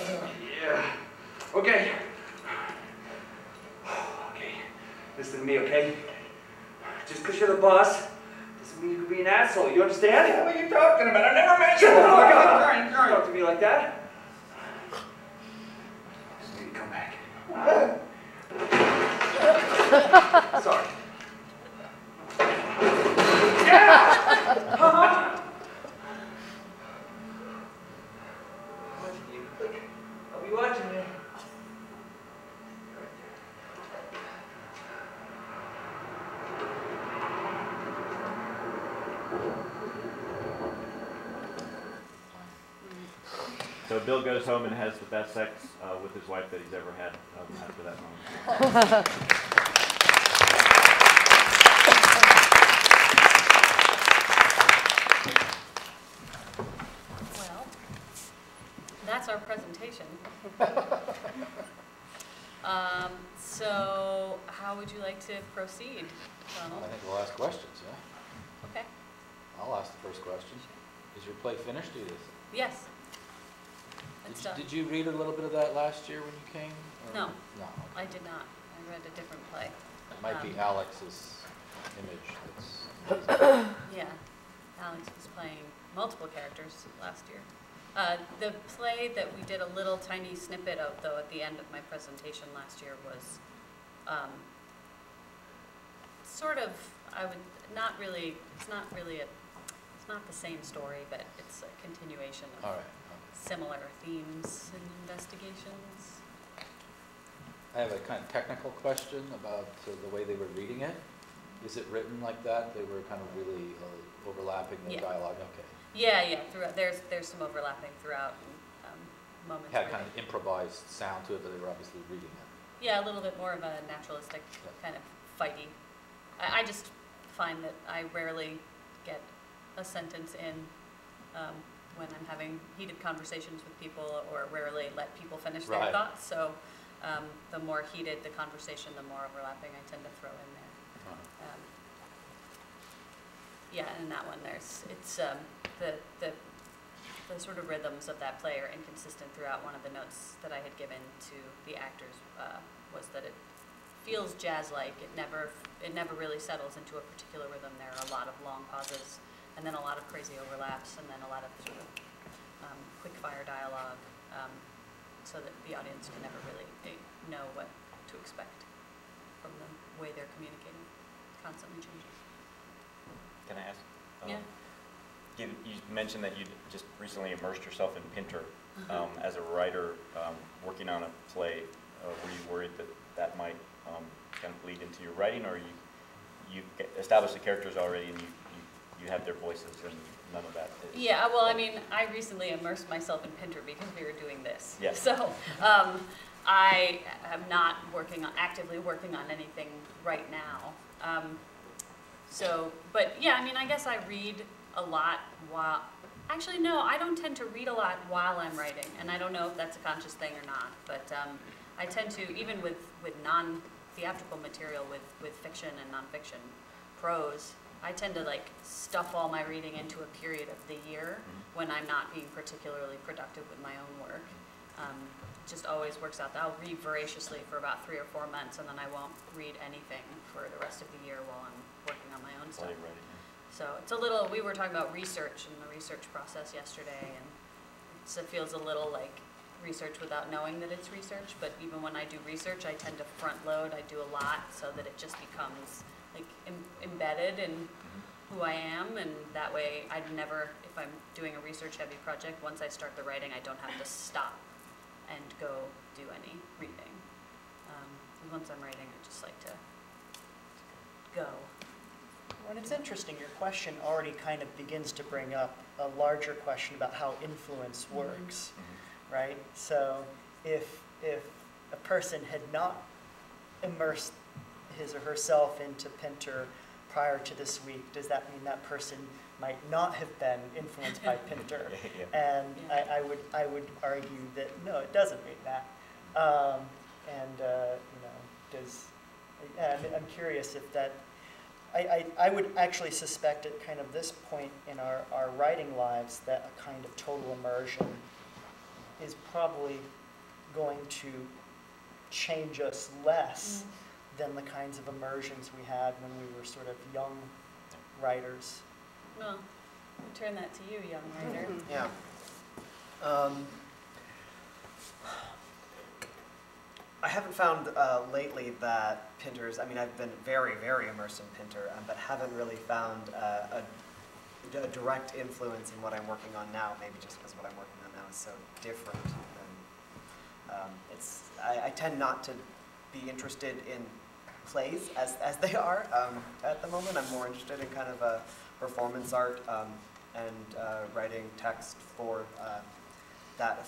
yeah. Okay. Listen to me, okay? Just because you're the boss doesn't mean you can be an asshole. You understand? Yeah, what are you talking about? I never mentioned it. Don't talk to me like that. Just need to come back. Sorry. Yeah! Watching you. I'll be watching you. So Bill goes home and has the best sex with his wife that he's ever had after that moment. Well, that's our presentation. So how would you like to proceed, Donald? I think we'll ask questions, yeah? Okay. I'll ask the first question. Is your play finished, Edith? Yes. It's done. Did you read a little bit of that last year when you came? Or? No. No. I did not. I read a different play. It might be Alex's image that's... Yeah. Alex was playing multiple characters last year. The play that we did a little tiny snippet of, though, at the end of my presentation last year was sort of, it's not the same story, but it's a continuation of All right. similar themes and investigations. I have a kind of technical question about the way they were reading it. Is it written like that? They were kind of really overlapping the dialogue? Okay. Yeah. Throughout, there's some overlapping throughout moments. Had kind of improvised sound to it, but they were obviously reading it. Yeah, a little bit more of a naturalistic kind of fighty. I just find that I rarely get a sentence in when I'm having heated conversations with people, or rarely let people finish their thoughts. So the more heated the conversation, the more overlapping I tend to throw in there. Yeah, and in that one, the sort of rhythms of that play are inconsistent throughout. One of the notes that I had given to the actors was that it feels jazz-like. It never really settles into a particular rhythm. There are a lot of long pauses, and then a lot of crazy overlaps, and then a lot of sort of quick-fire dialogue, so that the audience can never really know what to expect from the way they're communicating. Constantly changes. Can I ask? Yeah. You mentioned that you just recently immersed yourself in Pinter. As a writer working on a play, were you worried that might kind of bleed into your writing, or you established the characters already and you have their voices and none of that? Yeah, well, I mean, I recently immersed myself in Pinter because we were doing this. Yes. So I am not actively working on anything right now. But yeah, I mean, I guess I read a lot while, actually no, I don't tend to read a lot while I'm writing, and I don't know if that's a conscious thing or not, but I tend to, even with non-theatrical material, with fiction and nonfiction prose, I tend to like stuff all my reading into a period of the year when I'm not being particularly productive with my own work. It just always works out that I'll read voraciously for about 3 or 4 months, and then I won't read anything for the rest of the year while I'm working on my own stuff. So it's a little, we were talking about research and the research process yesterday, and it feels a little like research without knowing that it's research, but even when I do research, I tend to front load. I do a lot so that it just becomes like embedded in who I am, and that way I'd never, if I'm doing a research heavy project, once I start the writing, I don't have to stop and go do any reading. Once I'm writing, I just like to go. Well, it's interesting, your question already kind of begins to bring up a larger question about how influence works, right? So if a person had not immersed his or herself into Pinter prior to this week, does that mean that person might not have been influenced by Pinter? And I would argue that no, it doesn't mean that. I'm curious if that, I would actually suspect at kind of this point in our writing lives that a kind of total immersion is probably going to change us less than the kinds of immersions we had when we were sort of young writers. Well, I'll turn that to you, young writer. Yeah. I haven't found lately that Pinter's, I mean, I've been very, very immersed in Pinter, but haven't really found a direct influence in what I'm working on now, maybe just because what I'm working on now is so different. And I tend not to be interested in plays as they are at the moment. I'm more interested in kind of performance art and writing text for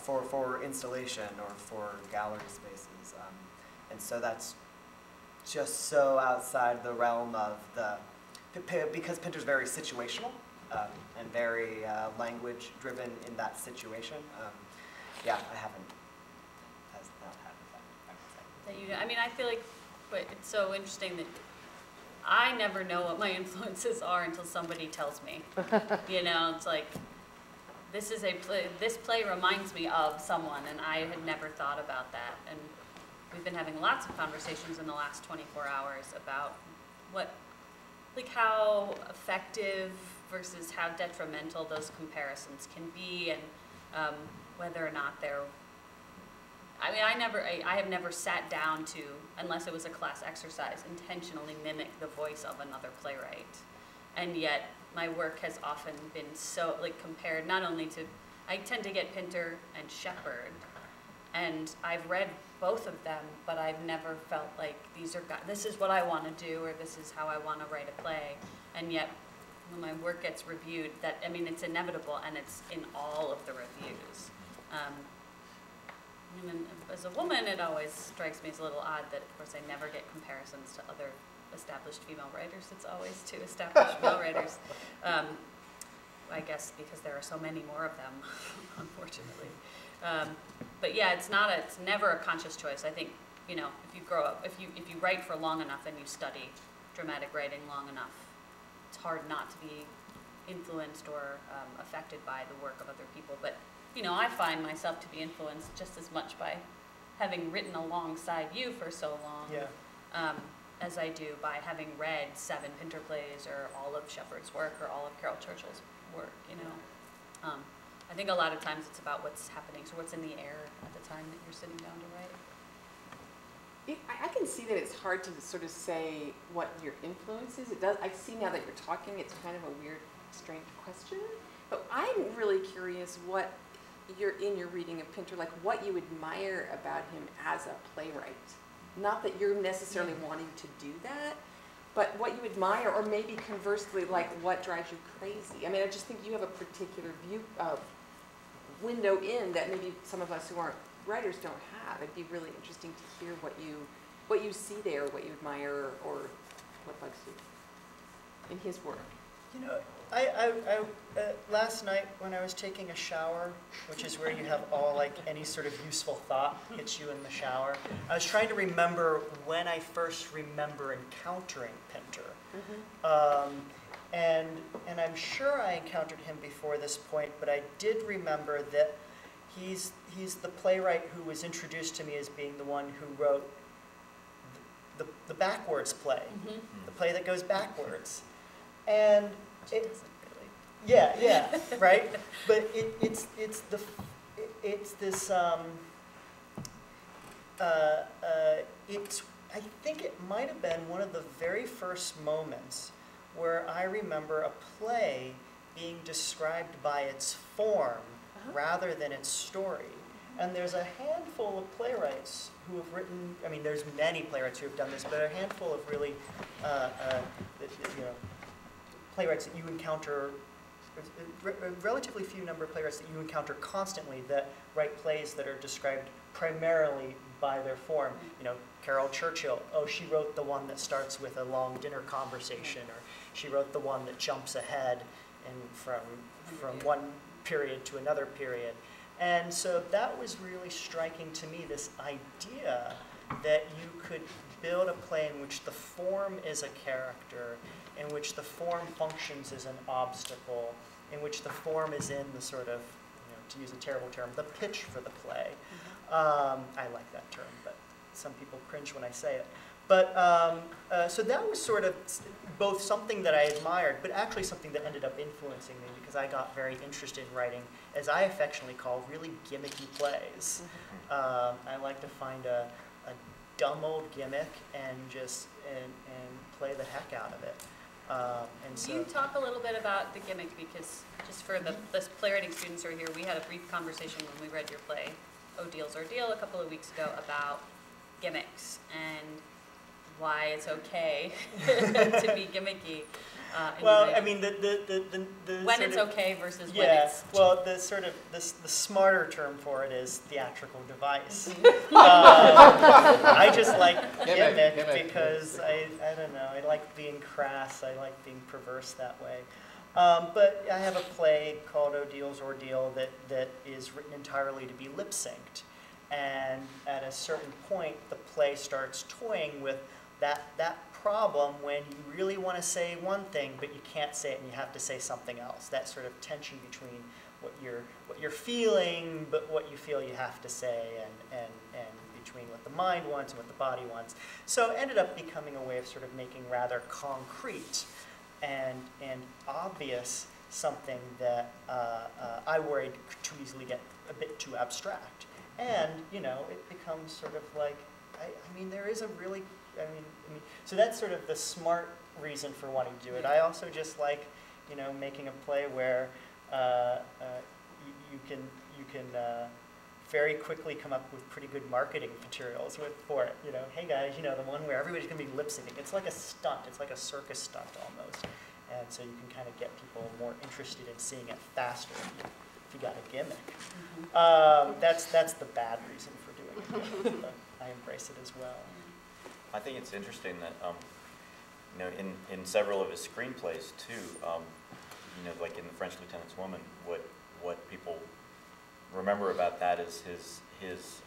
for installation or for gallery spaces. And so that's just so outside the realm of because Pinter's very situational and very language driven in that situation. Yeah, I haven't not had that. I mean, I feel like, but it's so interesting that I never know what my influences are until somebody tells me. You know, it's like, this is a play, this play reminds me of someone, and I had never thought about that. And we've been having lots of conversations in the last 24 hours about how effective versus how detrimental those comparisons can be, and whether or not they're, I mean, I have never sat down to, unless it was a class exercise, intentionally mimic the voice of another playwright. And yet, my work has often been so, compared not only to, I tend to get Pinter and Shepard, and I've read both of them, but I've never felt like this is what I want to do, or this is how I want to write a play. And yet, when my work gets reviewed, it's inevitable, and it's in all of the reviews. And as a woman, it always strikes me as a little odd that, of course, I never get comparisons to other established female writers. It's always to established male writers. I guess because there are so many more of them, unfortunately. But yeah, it's never a conscious choice. I think, if you grow up, if you write for long enough and you study dramatic writing long enough, it's hard not to be influenced or affected by the work of other people. But I find myself to be influenced just as much by having written alongside you for so long. Yeah. As I do by having read 7 Pinter plays or all of Shepard's work or all of Carol Churchill's work, I think a lot of times it's about what's happening, so what's in the air at the time that you're sitting down to write. I can see that it's hard to sort of say what your influence is. It does. I see now that you're talking, it's kind of a weird, strange question. But I'm really curious what in your reading of Pinter, what you admire about him as a playwright. Not that you're necessarily wanting to do that, but what you admire, or maybe conversely, what drives you crazy. I mean, I just think you have a particular window in that maybe some of us who aren't writers don't have. It'd be really interesting to hear what you see there, what you admire, or what bugs you in his work. I last night when I was taking a shower, which is where you have all any sort of useful thought hits you in the shower, I was trying to remember when I first remember encountering Pinter. And I'm sure I encountered him before this point, but I did remember that he's the playwright who was introduced to me as being the one who wrote the backwards play, the play that goes backwards. And Yeah, right. But it's this. I think it might have been one of the very first moments where I remember a play being described by its form rather than its story. And there's a handful of playwrights who have written, I mean, there's many playwrights who have done this, but a handful of really, playwrights that you encounter, a relatively few number of playwrights that you encounter constantly that write plays that are described primarily by their form. You know, Carol Churchill, oh, she wrote the one that starts with a long dinner conversation, or she wrote the one that jumps ahead and from one period to another period. And so that was really striking to me, this idea that you could build a play in which the form is a character, in which the form functions as an obstacle, in which the form is in the sort of, to use a terrible term, the pitch for the play. I like that term, but some people cringe when I say it. But so that was sort of both something that I admired, but actually something that ended up influencing me, because I got very interested in writing, as I affectionately call, really gimmicky plays. I like to find a dumb old gimmick and just and play the heck out of it. And so, can you talk a little bit about the gimmick, because just for the playwriting students who are here, we had a brief conversation when we read your play, O'Deal's Ordeal, a couple of weeks ago, about gimmicks and why it's okay to be gimmicky. Well, I mean, the when it's okay versus when it's... Well, the sort of, the smarter term for it is theatrical device. I just like gimmick because I don't know, I like being crass, I like being perverse that way. But I have a play called O'Deal's Ordeal that is written entirely to be lip-synced. And at a certain point, the play starts toying with that problem when you really want to say one thing, but you can't say it and you have to say something else. That sort of tension between what you're feeling, but what you feel you have to say, and between what the mind wants and what the body wants. So it ended up becoming a way of sort of making rather concrete and obvious something that I worried could too easily get a bit too abstract. And, it becomes sort of like, I mean, there is a really, I mean, so that's sort of the smart reason for wanting to do it. I also just like, making a play where you can very quickly come up with pretty good marketing materials for it. Hey guys, the one where everybody's going to be lip syncing. It's like a stunt. It's like a circus stunt almost. And so you can kind of get people more interested in seeing it faster if you got a gimmick. That's the bad reason for doing it. But I embrace it as well. I think it's interesting that, in several of his screenplays too, like in The French Lieutenant's Woman, what people remember about that is his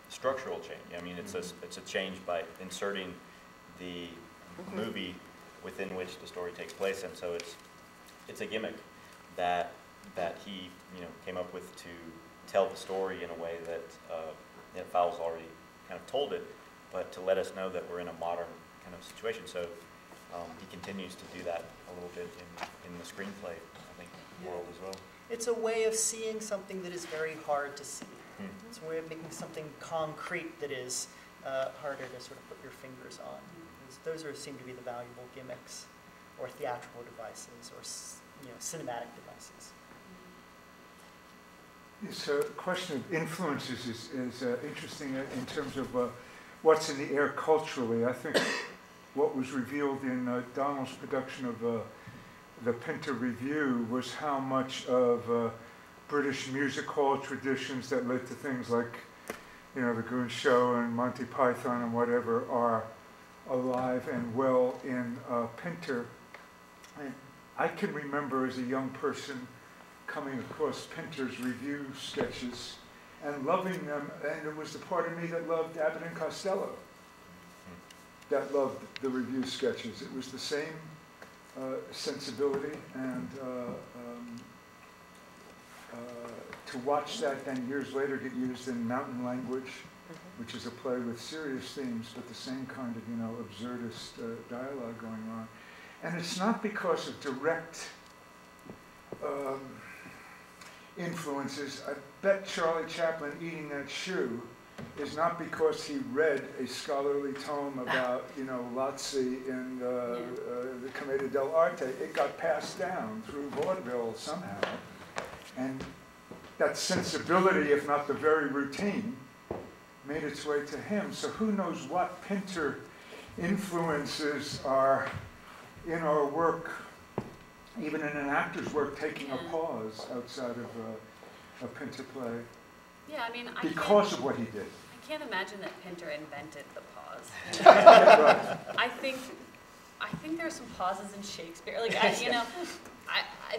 structural change. I mean, it's a change by inserting the movie within which the story takes place, and so it's a gimmick that he came up with to tell the story in a way that Fowles already kind of told it, but to let us know that we're in a modern kind of situation. So he continues to do that a little bit in the screenplay, I think, world as well. It's a way of seeing something that is very hard to see. It's a way of making something concrete that is harder to sort of put your fingers on. Those seem to be the valuable gimmicks, or theatrical devices, or cinematic devices. This question of influences is interesting in terms of what's in the air culturally. I think what was revealed in Donald's production of the Pinter Review was how much of British music hall traditions that led to things like, the Goon Show and Monty Python and whatever are alive and well in Pinter. And I can remember as a young person coming across Pinter's review sketches and loving them, and it was the part of me that loved Abbott and Costello that loved the review sketches. It was the same sensibility, and to watch that then years later get used in Mountain Language, which is a play with serious themes, but the same kind of, absurdist dialogue going on. And it's not because of direct influences. I bet Charlie Chaplin eating that shoe is not because he read a scholarly tome about, Lazzi in the Commedia dell'arte. It got passed down through vaudeville somehow. And that sensibility, if not the very routine, made its way to him. So who knows what Pinter influences are in our work, even in an actor's work, taking a pause outside of a Pinter play. Yeah, I mean, because of what he did. I can't imagine that Pinter invented the pause. Right. I think there are some pauses in Shakespeare. Like,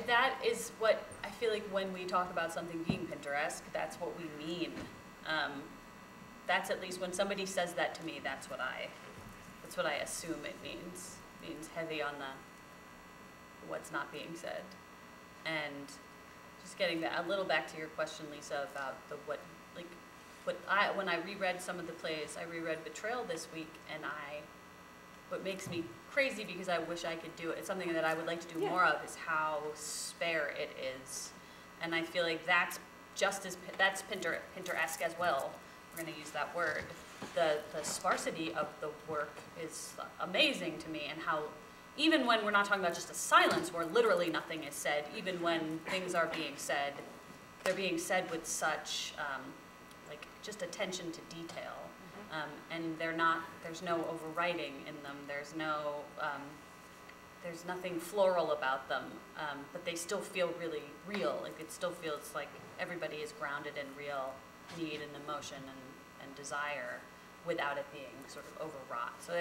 that is what I feel like when we talk about something being Pinteresque, that's what we mean. That's at least when somebody says that to me, that's what I assume it means. It means heavy on the what's not being said. And just getting a little back to your question, Lisa, about when I reread some of the plays, I reread Betrayal this week, and what makes me crazy, because I wish I could do it, it's something that I would like to do more of, is how spare it is. And I feel like that's Pinteresque as well. We're going to use that word. The sparsity of the work is amazing to me, and how even when we're not talking about just a silence where literally nothing is said, even when things are being said, they're being said with such just attention to detail. And there's no overwriting in them. There's nothing floral about them, but they still feel really real. Like, it still feels like everybody is grounded in real need and emotion and desire without it being sort of overwrought. So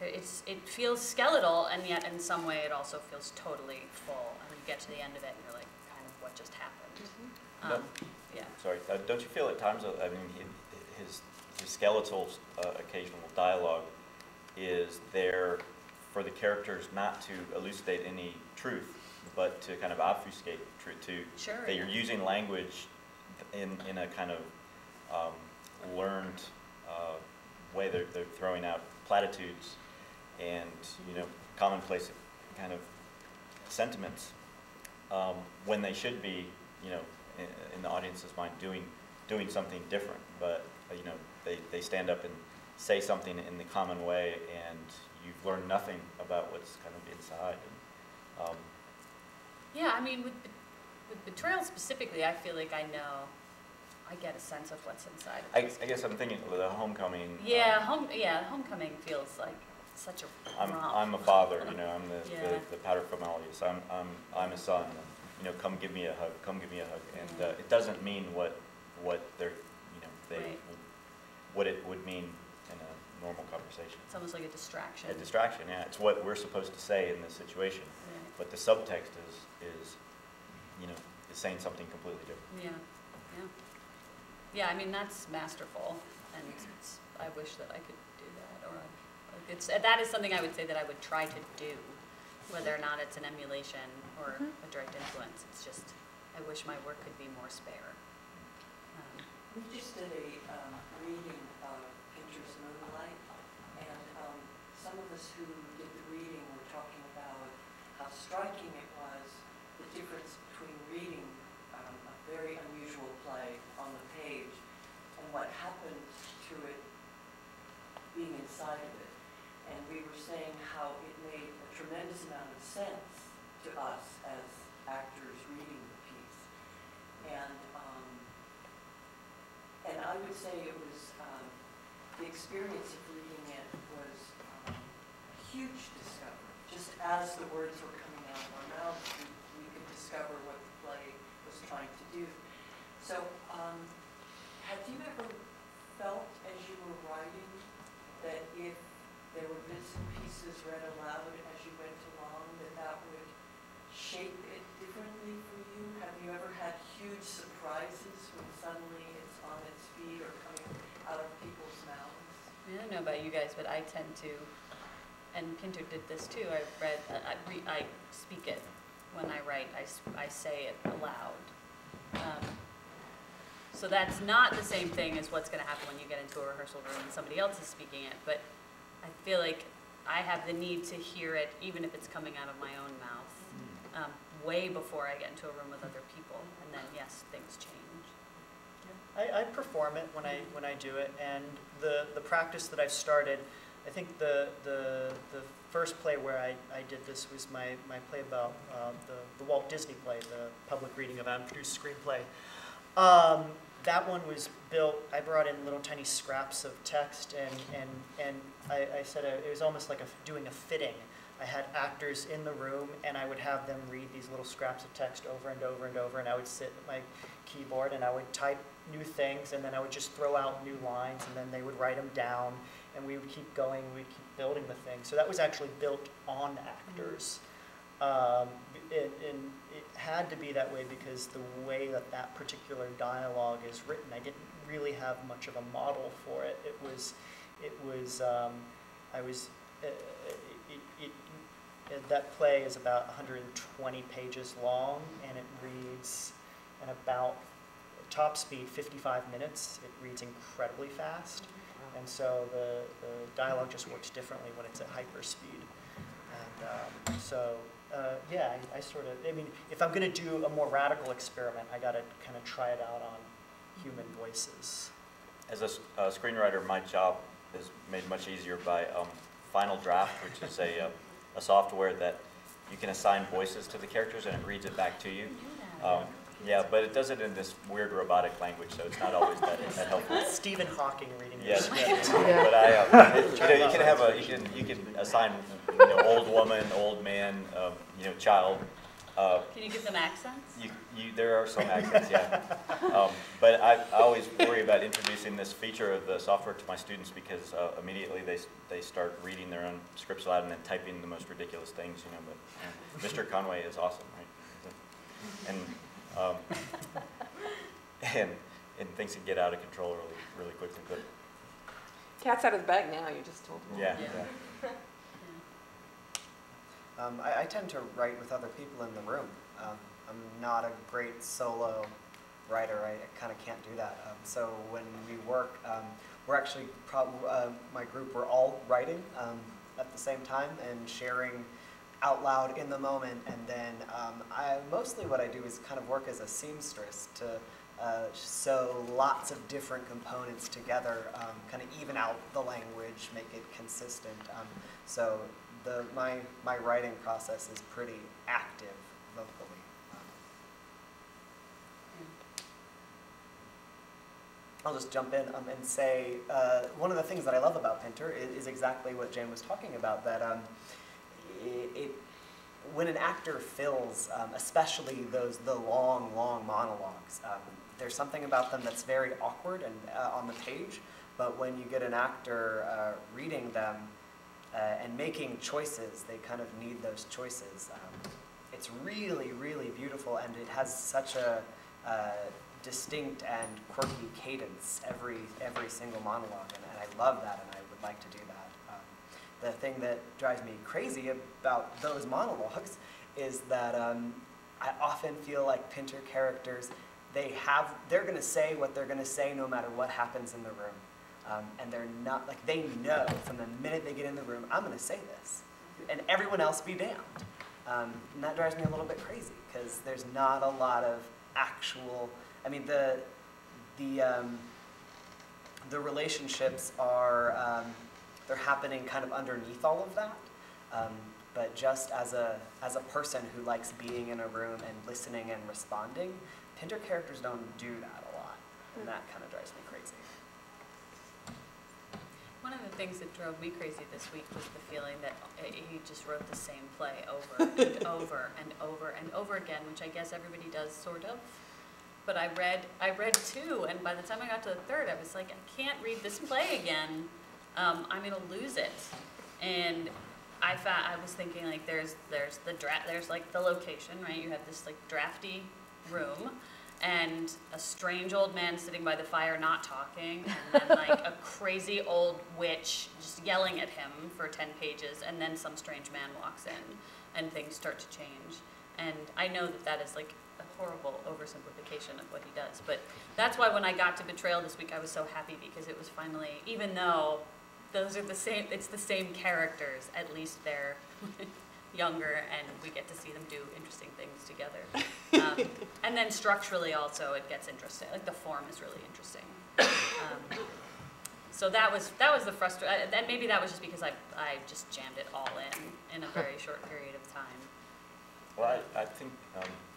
it feels skeletal, and yet in some way it also feels totally full. And you get to the end of it and you're like, kind of, what just happened? Yeah. Sorry, don't you feel at times, his skeletal occasional dialogue is there for the characters not to elucidate any truth, but to kind of obfuscate truth, that you're using language in a kind of learned way. They're throwing out platitudes and commonplace kind of sentiments when they should be in the audience's mind doing something different, but they stand up and say something in the common way, and you've learned nothing about what's kind of inside. And, yeah, I mean, with Betrayal specifically, I feel like I get a sense of what's inside. I guess I'm thinking of the Homecoming. Yeah, Homecoming feels like such a romp. I'm a father, I'm the paterfamilias. I'm a son. Come give me a hug. Come give me a hug. And it doesn't mean what they're what it would mean in a normal conversation. It's almost like a distraction. A distraction, yeah. It's what we're supposed to say in this situation, but the subtext is saying something completely different. Yeah. I mean, that's masterful, and I wish that I could do that, or that is something I would say that I would try to do, whether or not it's an emulation or a direct influence. It's just, I wish my work could be more spare. We just did a reading of Pinter's Moonlight, and some of us who did the reading were talking about how striking it was, the difference between reading a very unusual play on the page and what happened to it being inside of it. And we were saying how it made a tremendous amount of sense to us as actors reading the piece. And I would say it was, the experience of reading it was a huge discovery. Just as the words were coming out of our mouths, we could discover what the play was trying to do. So, have you ever felt as you were writing that if there were bits and pieces read aloud as you went along, that would shape it differently for you? Have you ever had huge surprises when suddenly it's on its feet or coming out of people's mouths? I don't know about you guys, but I tend to, and Pinter did this too, I speak it when I write, I say it aloud. So that's not the same thing as what's going to happen when you get into a rehearsal room and somebody else is speaking it, but I feel like I have the need to hear it, even if it's coming out of my own mouth, way before I get into a room with other people. And then, yes, things change. I perform it when I do it, and the practice that I've started, I think the first play where I did this was my play about the Walt Disney play, the public reading of an unproduced screenplay. That one was built, I brought in little tiny scraps of text, and I said it was almost like doing a fitting. I had actors in the room, and I would have them read these little scraps of text over and over and over, and I would sit at my keyboard, and I would type new things, and then I would just throw out new lines, and then they would write them down, and we would keep going, we'd keep building the thing. So that was actually built on actors. And it had to be that way because the way that particular dialogue is written, I didn't really have much of a model for it. That play is about 120 pages long, and it reads at about top speed 55 minutes. It reads incredibly fast, and so the dialogue just works differently when it's at hyper speed. And yeah, I mean, if I'm going to do a more radical experiment, I got to kind of try it out on human voices. As a screenwriter, my job is made much easier by Final Draft, which is a software that you can assign voices to the characters and it reads it back to you. Yeah, but it does it in this weird robotic language, so it's not always that helpful. Stephen Hawking reading yes. this. Yeah. But you can assign old woman, old man, child. Can you give them accents? There are some accents, yeah. But I always worry about introducing this feature of the software to my students because immediately they start reading their own scripts aloud and then typing the most ridiculous things, But Mr. Conway is awesome, right? And things can get out of control really quickly. But Cat's out of the bag now. You just told me. Yeah. I tend to write with other people in the room. I'm not a great solo writer. I kind of can't do that. So when we work, we're actually, my group, we're all writing at the same time and sharing out loud in the moment. And then mostly what I do is kind of work as a seamstress to sew lots of different components together, kind of even out the language, make it consistent. So my writing process is pretty active vocally. I'll just jump in and say one of the things that I love about Pinter is exactly what Jane was talking about, that when an actor fills, especially the long monologues, there's something about them that's very awkward and on the page, but when you get an actor reading them and making choices, they kind of need those choices. It's really, really beautiful, and it has such a distinct and quirky cadence every single monologue, and I love that, and I would like to do that. The thing that drives me crazy about those monologues is that I often feel like Pinter characters, they're going to say what they're going to say no matter what happens in the room. And they're not, like, they know from the minute they get in the room, I'm going to say this, and everyone else be damned. And that drives me a little bit crazy, because there's not a lot of actual, I mean, the relationships are, they're happening kind of underneath all of that. But just as a person who likes being in a room and listening and responding, Pinter characters don't do that a lot, and that kind of drives me crazy. One of the things that drove me crazy this week was the feeling that he just wrote the same play over and over and over and over again, which I guess everybody does, sort of. But I read two, and by the time I got to the third, I was like, I can't read this play again. I'm gonna lose it. And I was thinking, like, there's like the location, right? You have this like drafty room, and a strange old man sitting by the fire not talking, and then like a crazy old witch just yelling at him for 10 pages, and then some strange man walks in, and things start to change. And I know that is like a horrible oversimplification of what he does, but that's why when I got to Betrayal this week, I was so happy, because it was finally, even though those are the same, it's the same characters, at least they're younger and we get to see them do interesting things together. And then structurally also it gets interesting, like the form is really interesting. So that was the frustration, and maybe that was just because I just jammed it all in a very short period of time. Well, I think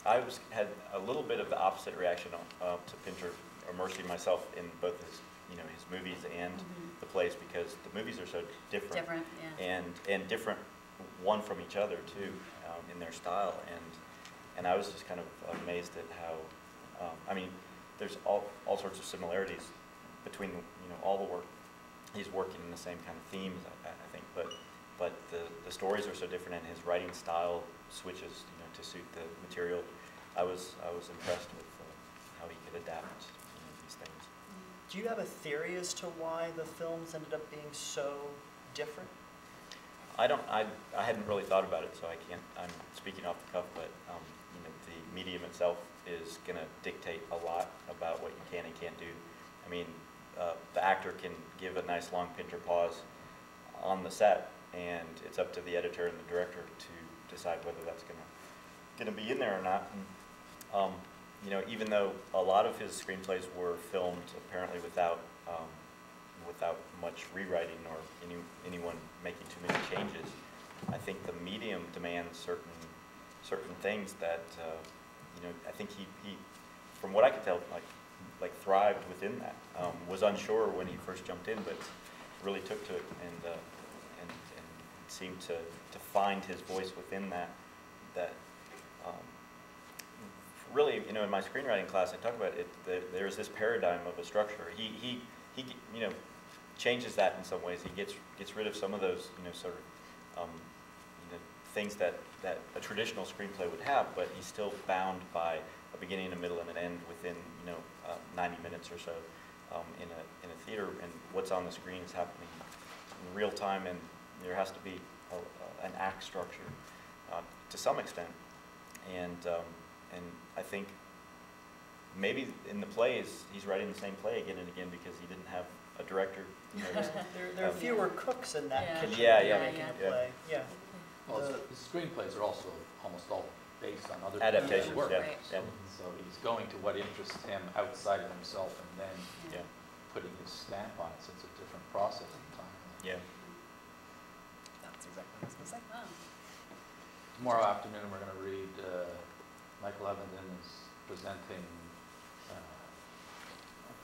I had a little bit of the opposite reaction to Pinter, immersing myself in both his movies and the plays, because the movies are so different. Different, yeah. And different one from each other too, in their style. And I was just kind of amazed at how, I mean, there's all sorts of similarities between all the work. He's working in the same kind of themes, I think, but the stories are so different, and his writing style switches to suit the material. I was impressed with how he could adapt these things. Do you have a theory as to why the films ended up being so different? I hadn't really thought about it, so I'm speaking off the cuff, but the medium itself is going to dictate a lot about what you can and can't do. I mean, the actor can give a nice long Pinter pause on the set, and it's up to the editor and the director to decide whether that's going to be in there or not. And, even though a lot of his screenplays were filmed apparently without much rewriting or anyone making too many changes, I think the medium demands certain things that I think he, from what I could tell, like thrived within that. Was unsure when he first jumped in, but really took to it and seemed to find his voice within that. Really, in my screenwriting class, I talk about it. There's this paradigm of a structure. He changes that in some ways. He gets rid of some of those sort of things that a traditional screenplay would have, but he's still bound by a beginning, a middle, and an end within 90 minutes or so in a theater, and what's on the screen is happening in real time, and there has to be an act structure to some extent, and I think maybe in the plays he's writing the same play again and again because he didn't have a director. There are fewer cooks in that kitchen making a play. Yeah. Well, his screenplays are also almost all based on other adaptations. Work. Yeah. Right. So he's going to what interests him outside of himself, and then putting his stamp on it. So it's a different process at the time. Yeah. That's exactly what I was going to say. Wow. Tomorrow afternoon, we're going to read. Michael Evenden is presenting a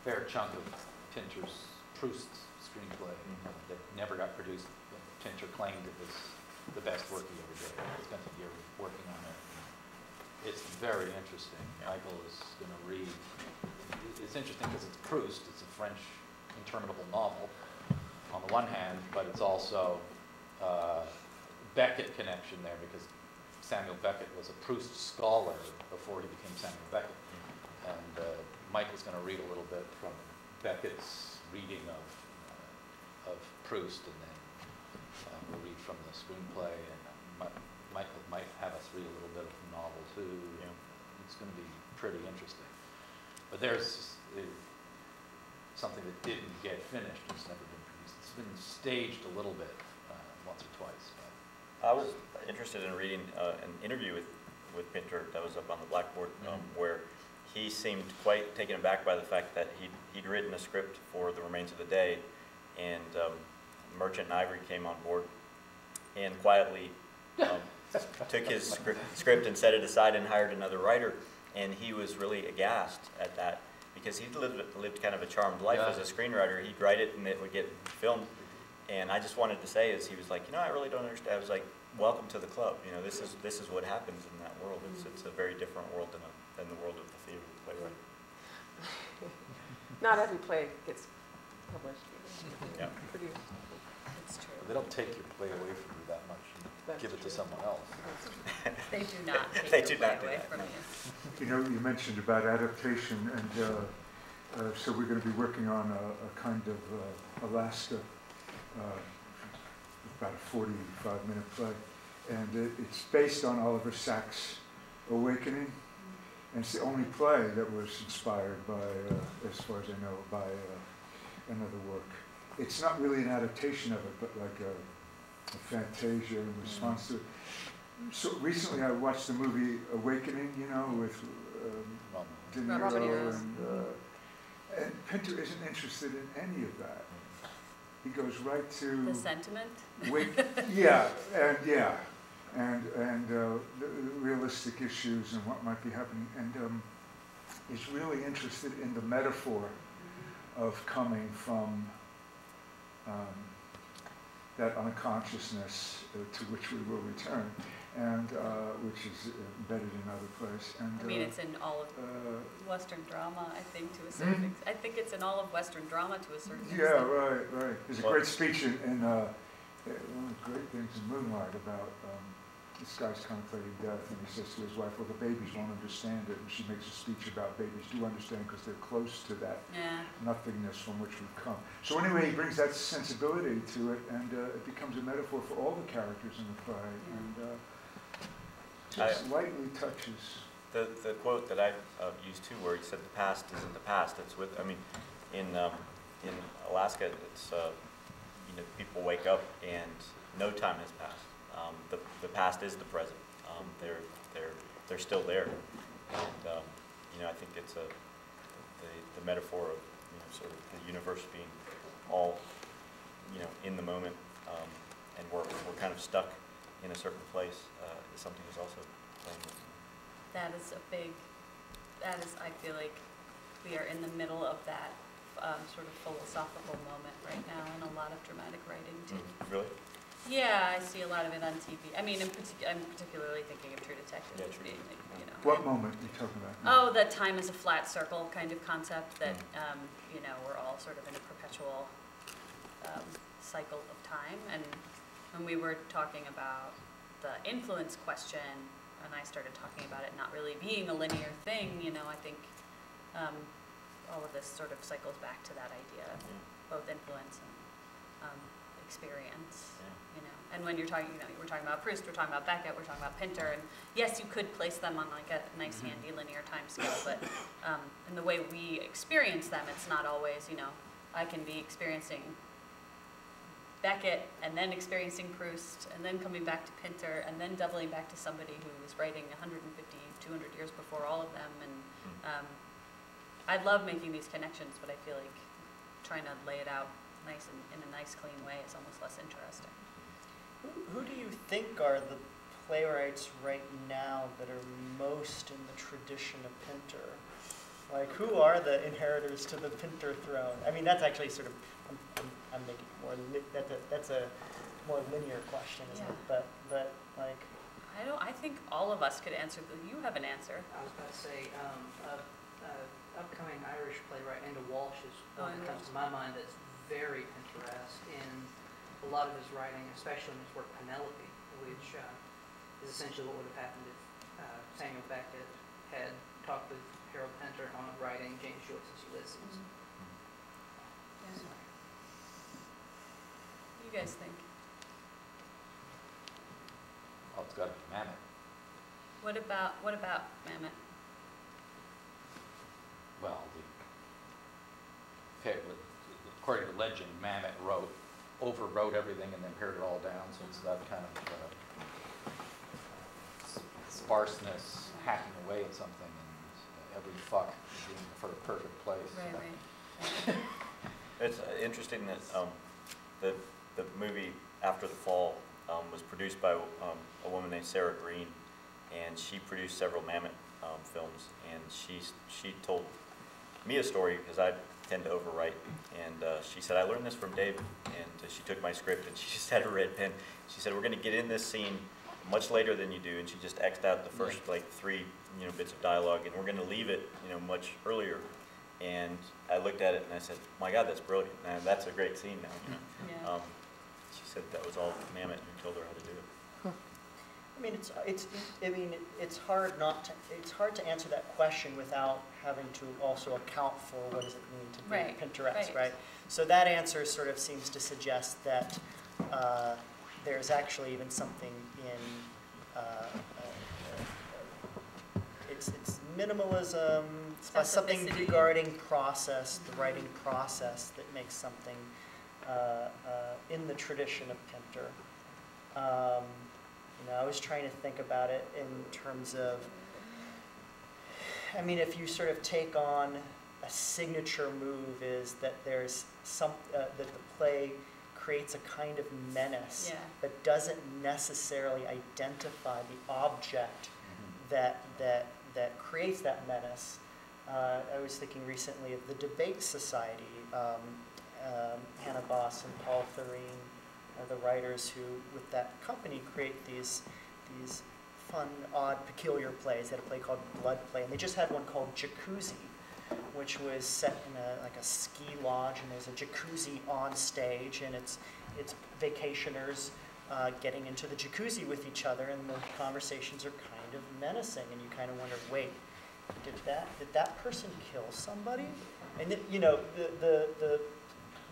fair chunk of Pinter's Proust's screenplay that never got produced. Pinter claimed it was the best work he ever did. He spent a year working on it. It's very interesting. Michael is going to read. It's interesting because it's Proust. It's a French interminable novel on the one hand, but it's also Beckett connection there because Samuel Beckett was a Proust scholar before he became Samuel Beckett. And Michael's going to read a little bit from Beckett's reading of Proust, and then we'll read from the screenplay, and Michael might have us read a little bit of the novel too. It's going to be pretty interesting. But there's something that didn't get finished. It's never been produced. It's been staged a little bit once or twice. But I was interested in reading an interview with Pinter that was up on the blackboard, where he seemed quite taken aback by the fact that he'd written a script for The Remains of the Day, and Merchant and Ivory came on board and quietly took his script and set it aside and hired another writer, and he was really aghast at that because he'd lived kind of a charmed life as a screenwriter. He'd write it and it would get filmed. And I just wanted to say, as he was like, I really don't understand. I was like, welcome to the club. This is what happens in that world. It's a very different world than the world of the theater playwright. Not every play gets published. Yeah. Produced. It's true. they don't take your play away from you that much and give it to someone else. They do not take They your do play not do away that. from you. You mentioned about adaptation, and so we're going to be working on a kind of Alaska, about a 45-minute play, and it's based on Oliver Sacks' Awakening, and it's the only play that was inspired by, as far as I know, by another work. it's not really an adaptation of it, but like a fantasia in response to it. So recently I watched the movie Awakening, you know, with De Niro, and Pinter isn't interested in any of that. He goes right to the sentiment. And the realistic issues and what might be happening, and is really interested in the metaphor of coming from that unconsciousness to which we will return, and which is embedded in other places. And I mean, it's in all of Western drama, I think, to a certain extent. I think it's in all of Western drama to a certain extent. Yeah, right. There's a great speech in one of the great things in Moonlight about this guy's contemplating death, and he says to his wife, well, the babies won't understand it, and she makes a speech about babies do understand because they're close to that nothingness from which we've come. So anyway, he brings that sensibility to it, and it becomes a metaphor for all the characters in the play, and just lightly touches. The quote that I used too, where he said the past isn't the past, it's with, I mean, in Alaska, it's, you know, people wake up and no time has passed. The past is the present. They're still there, and you know, I think it's the metaphor of, you know, sort of the universe being all, you know, in the moment, and we're kind of stuck in a certain place. Is something that's also playing with me. That is I feel like we are in the middle of that sort of philosophical moment right now in a lot of dramatic writing too. Really? Yeah, I see a lot of it on TV. I mean, I'm particularly thinking of True Detective as being, like, you know. What moment are you talking about? Oh, that time is a flat circle kind of concept that, you know, we're all sort of in a perpetual cycle of time. And when we were talking about the influence question, and I started talking about it not really being a linear thing, you know, I think all of this sort of cycles back to that idea of both influence and experience. You know, and when you're talking, you know, we're talking about Proust, we're talking about Beckett, we're talking about Pinter, and yes, you could place them on like a nice, handy linear time scale, but in the way we experience them, it's not always, you know, I can be experiencing Beckett and then experiencing Proust and then coming back to Pinter and then doubling back to somebody who was writing 150, 200 years before all of them, and I love making these connections, but I feel like trying to lay it out nice and in a nice, clean way is almost less interesting. Who do you think are the playwrights right now that are most in the tradition of Pinter? Like, who are the inheritors to the Pinter throne? I mean, that's actually sort of, I'm making it more, that's a more linear question, isn't it? But like, I think all of us could answer. You have an answer. I was about to say, upcoming Irish playwright Enda Walsh is one that comes to my mind that's very Pinteresque in a lot of his writing, especially in his work Penelope, which is essentially what would have happened if Samuel Beckett had talked with Harold Pinter on writing James Joyce's Ulysses. Yeah. What do you guys think? Oh, it's got to be Mamet. What about Mamet? Well, according to legend, Mamet overwrote everything and then pared it all down, so it's that kind of sparseness, hacking away at something, and every fuck being for a perfect place. Right. It's interesting that the movie After the Fall was produced by a woman named Sarah Green, and she produced several Mamet films, and she told me a story because I tend to overwrite, and she said, I learned this from Dave, and she took my script and she just had a red pen. She said, we're going to get in this scene much later than you do, and she just X'd out the first like 3 bits of dialogue, and we're going to leave it much earlier. And I looked at it and I said, my God, that's brilliant. And that's a great scene now. Yeah. She said that was all Mamet who told her how to do it. I mean, it's hard to answer that question without having to also account for what does it mean to be Pinteresque, right? So that answer sort of seems to suggest that there's actually even something in it's minimalism, something regarding process, the writing process that makes something in the tradition of Pinter. You know, I was trying to think about it in terms of, I mean, if you sort of take on a signature move is that there's that the play creates a kind of menace, but doesn't necessarily identify the object that creates that menace. I was thinking recently of the Debate Society. Hannah Boss and Paul Thurene are the writers who, with that company, create these fun, odd, peculiar plays. They had a play called Blood Play, and they just had one called Jacuzzi, which was set in like a ski lodge, and there's a jacuzzi on stage, and it's vacationers getting into the jacuzzi with each other, and the conversations are kind of menacing, and you kind of wonder, wait, did that person kill somebody? And you know,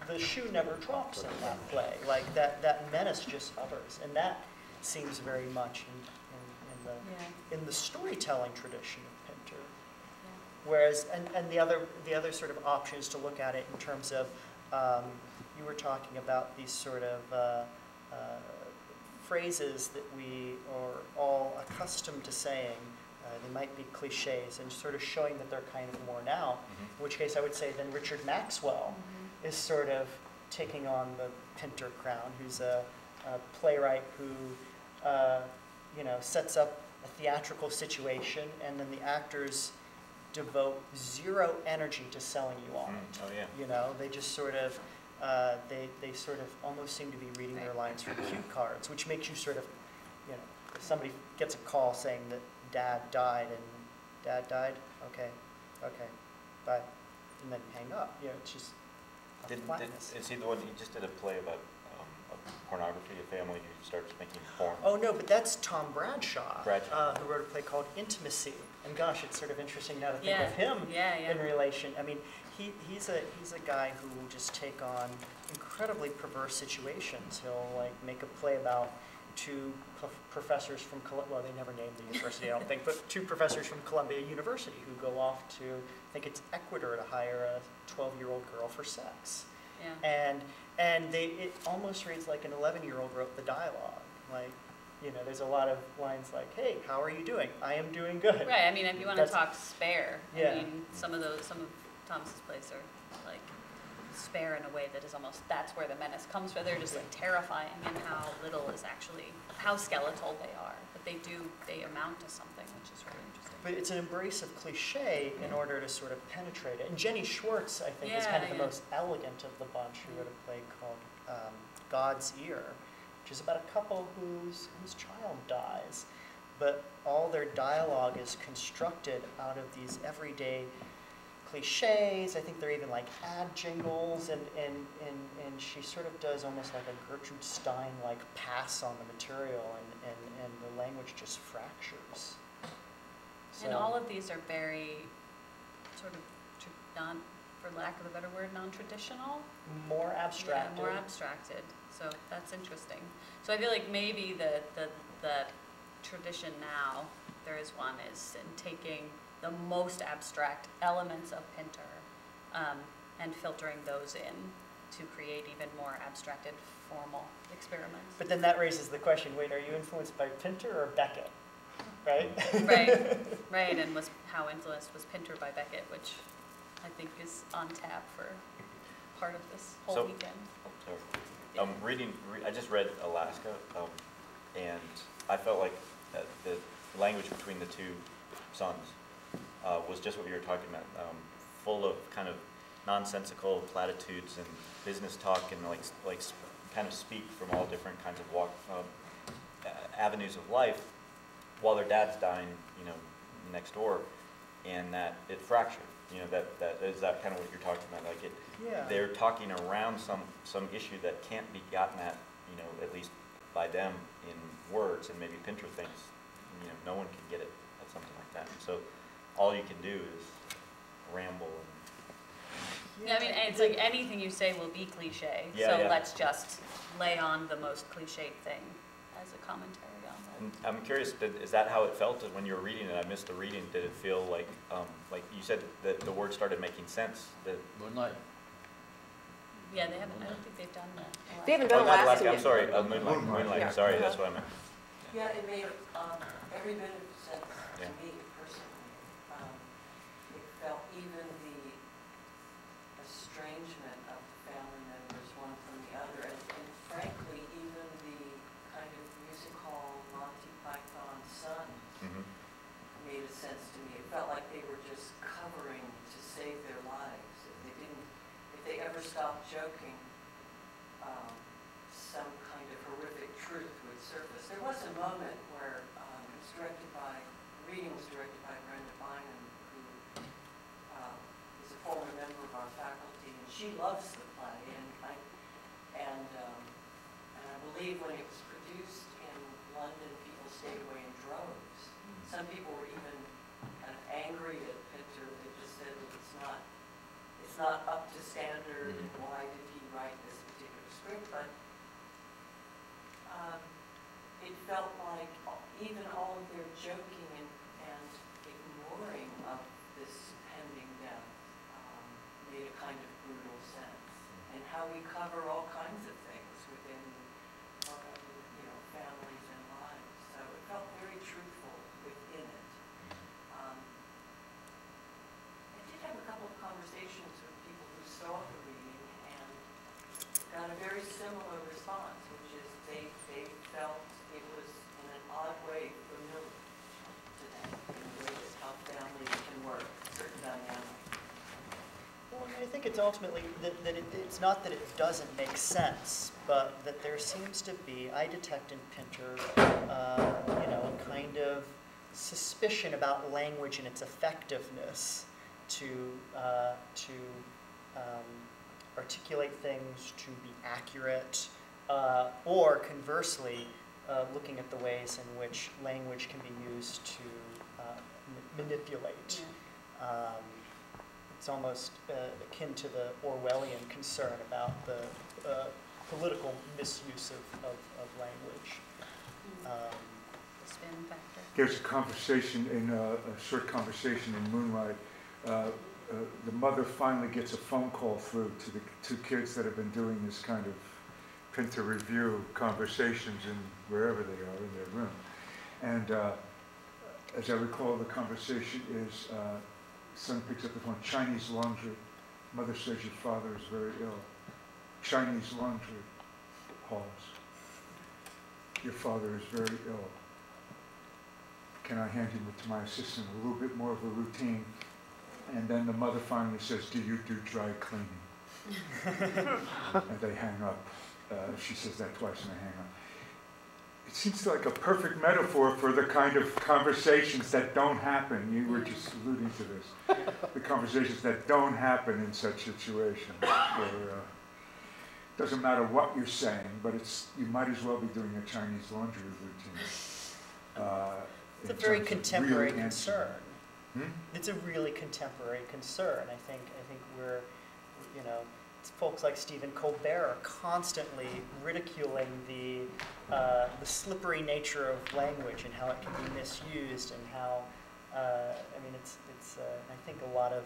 the shoe never drops in that play. Like that menace just hovers, and that seems very much in the storytelling tradition of Pinter. Whereas, and the other sort of option is to look at it in terms of, you were talking about these sort of phrases that we are all accustomed to saying. They might be cliches, and sort of showing that they're kind of worn out, in which case I would say then Richard Maxwell is sort of taking on the Pinter crown, who's a playwright who you know, sets up a theatrical situation, and then the actors devote zero energy to selling you on it. Oh, yeah. You know, they just sort of, they sort of almost seem to be reading their lines from cue cards, which makes you sort of, you know, if somebody gets a call saying that Dad died, and Dad died, okay, bye, and then hang up. You know, it's just Is he the one, he just did a play about pornography, a family who starts making porn? Oh no, but that's Tom Bradshaw, who wrote a play called Intimacy. And gosh, it's sort of interesting now to think of him in relation. I mean, he's a guy who will just take on incredibly perverse situations. He'll like make a play about two professors from well, they never named the university, I don't think, but two professors from Columbia University who go off to, I think it's Ecuador, to hire a 12-year-old girl for sex. Yeah. And it almost reads like an 11-year-old wrote the dialogue. Like, you know, there's a lot of lines like, "Hey, how are you doing? I am doing good." Right. I mean, if you want to talk spare, I mean, some of Thomas's plays are like spare in a way that is almost, that's where the menace comes from. They're just like terrifying in how little is actually, how skeletal they are, but they amount to something, which is really interesting. But it's an embrace of cliche in order to sort of penetrate it. And Jenny Schwartz, I think, is kind of the most elegant of the bunch, who wrote a play called God's Ear, which is about a couple whose child dies, but all their dialogue is constructed out of these everyday cliches. I think they're even like ad jingles, and she sort of does almost like a Gertrude Stein like pass on the material, and the language just fractures. So. And all of these are very sort of for lack of a better word, non-traditional. More abstracted. Yeah, more abstracted. So that's interesting. So I feel like maybe the tradition now, there is one, is in taking the most abstract elements of Pinter and filtering those in to create even more abstracted formal experiments. But then that raises the question, wait, are you influenced by Pinter or Beckett? Right? Right, and how influenced was Pinter by Beckett, which I think is on tap for part of this whole weekend. I just read Alaska, and I felt like the language between the two sons was just what you were talking about, full of kind of nonsensical platitudes and business talk, and like kind of speak from all different kinds of avenues of life, while their dad's dying, you know, next door, and that it fractured. You know, that is that kind of what you're talking about. Like they're talking around some issue that can't be gotten at, you know, at least by them in words, and maybe Pinter thinks, you know, no one can get it at something like that. So all you can do is ramble. And I mean, it's like anything you say will be cliche. Let's just lay on the most cliched thing as a commentary on that. And I'm curious, is that how it felt when you were reading it? I missed the reading. Did it feel like you said that the words started making sense? Moonlight. Yeah, they haven't. I don't think they've done that. They haven't done Oh, not Alaska Alaska, I'm yet. sorry, Moonlight, Yeah. sorry, that's what I meant. Yeah, it made every bit of sense Yeah. to me personally. It felt even the estrangement of the family members, one from the other, and frankly, even the kind of music hall Monty Python son made a sense to me. It felt like they were just covering to save their lives. If they ever stopped joking, some kind of horrific truth would surface. There was a moment where the reading was directed by Brenda Bynum, who is a former member of our faculty, and she loves the play. And I believe when it was produced in London, people stayed away in droves. Some people were even kind of angry at Pinter. They just said that it's not up to standard. And why did he write this particular script? But it felt like even all of their joking and ignoring of this pending death made a kind of brutal sense. And how we cover all kinds of things within families and lives. So it felt very truthful within it. I did have a couple of conversations with people who saw the reading and got a very similar response, which is they felt it was in an odd way familiar to them, in the way that how families can work, certain dynamics. Well, I think it's ultimately that it's not that it doesn't make sense, but that there seems to be, I detect in Pinter, a kind of suspicion about language and its effectiveness to articulate things, to be accurate, or conversely, looking at the ways in which language can be used to manipulate. Yeah. It's almost akin to the Orwellian concern about the political misuse of language. The spin factor. There's a conversation a short conversation in Moonlight. The mother finally gets a phone call through to the two kids that have been doing this kind of Pinter review conversations in wherever they are in their room. And as I recall, the conversation is, son picks up the phone, Chinese laundry. Mother says your father is very ill. Chinese laundry. Pause. Your father is very ill. Can I hand him to my assistant? A little bit more of a routine. And then the mother finally says, do you do dry cleaning? And they hang up. She says that twice and they hang up. It seems like a perfect metaphor for the kind of conversations that don't happen. You were just alluding to this. The conversations that don't happen in such situations. Where it doesn't matter what you're saying, but you might as well be doing a Chinese laundry routine. It's a very contemporary concern. It's a really contemporary concern. I think we're, folks like Stephen Colbert are constantly ridiculing the slippery nature of language and how it can be misused and how, I think a lot of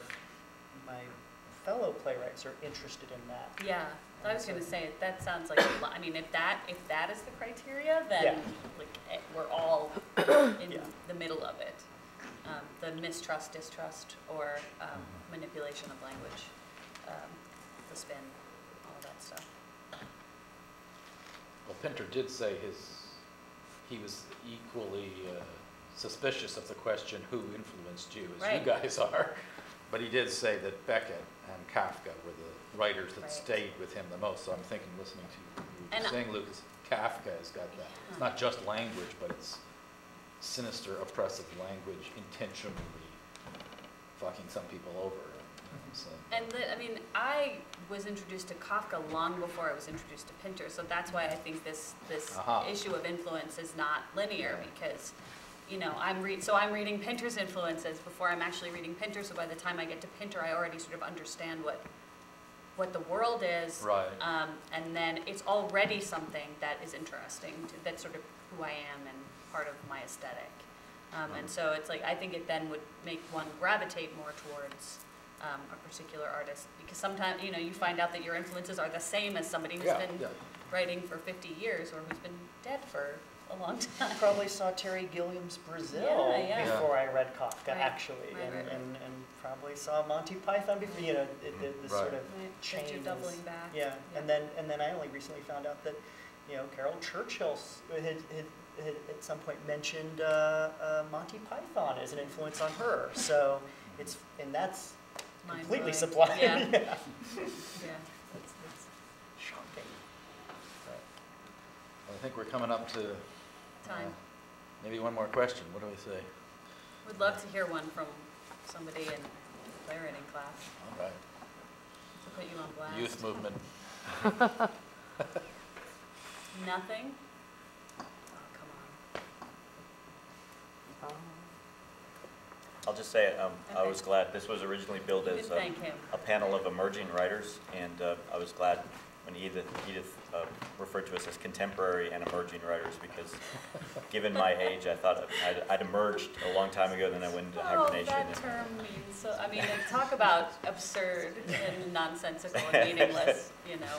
my fellow playwrights are interested in that. Yeah, I was going to say that sounds like if that is the criteria, then we're all in the middle of it. The mistrust, distrust, or manipulation of language, the spin, all of that stuff. Well, Pinter did say he was equally suspicious of the question, who influenced you, as you guys are. But he did say that Beckett and Kafka were the writers that stayed with him the most. So I'm thinking, listening to you saying, Lucas, Kafka has got that. It's not just language, but it's sinister, oppressive language, intentionally fucking some people over. So. And I was introduced to Kafka long before I was introduced to Pinter, so that's why I think this issue of influence is not linear, because I'm reading Pinter's influences before I'm actually reading Pinter. So by the time I get to Pinter, I already sort of understand what the world is, right? And then it's already something that is interesting. That's sort of who I am and part of my aesthetic. And so it's like I think it then would make one gravitate more towards a particular artist, because sometimes, you know, you find out that your influences are the same as somebody who's been writing for 50 years or who's been dead for a long time. I probably saw Terry Gilliam's Brazil before I read Kafka, actually, and probably saw Monty Python before, you know, the sort of chain is, doubling back. Yeah, and then I only recently found out that, you know, Carol Churchill had at some point mentioned Monty Python as an influence on her. So that's completely supply. Yeah. Yeah. Yeah. That's shocking. Well, I think we're coming up to time. Maybe one more question. What do we say? Would love to hear one from somebody in playwriting class. All right. To put you on blast. Youth movement. Nothing? Oh, come on. I'll just say I was glad this was originally billed You as can thank him. a panel of emerging writers, and I was glad when Edith referred to us as contemporary and emerging writers, because given my age, I thought I'd emerged a long time ago, then I went into hibernation. Oh, that term means so. I mean, talk about absurd and nonsensical and meaningless. You know,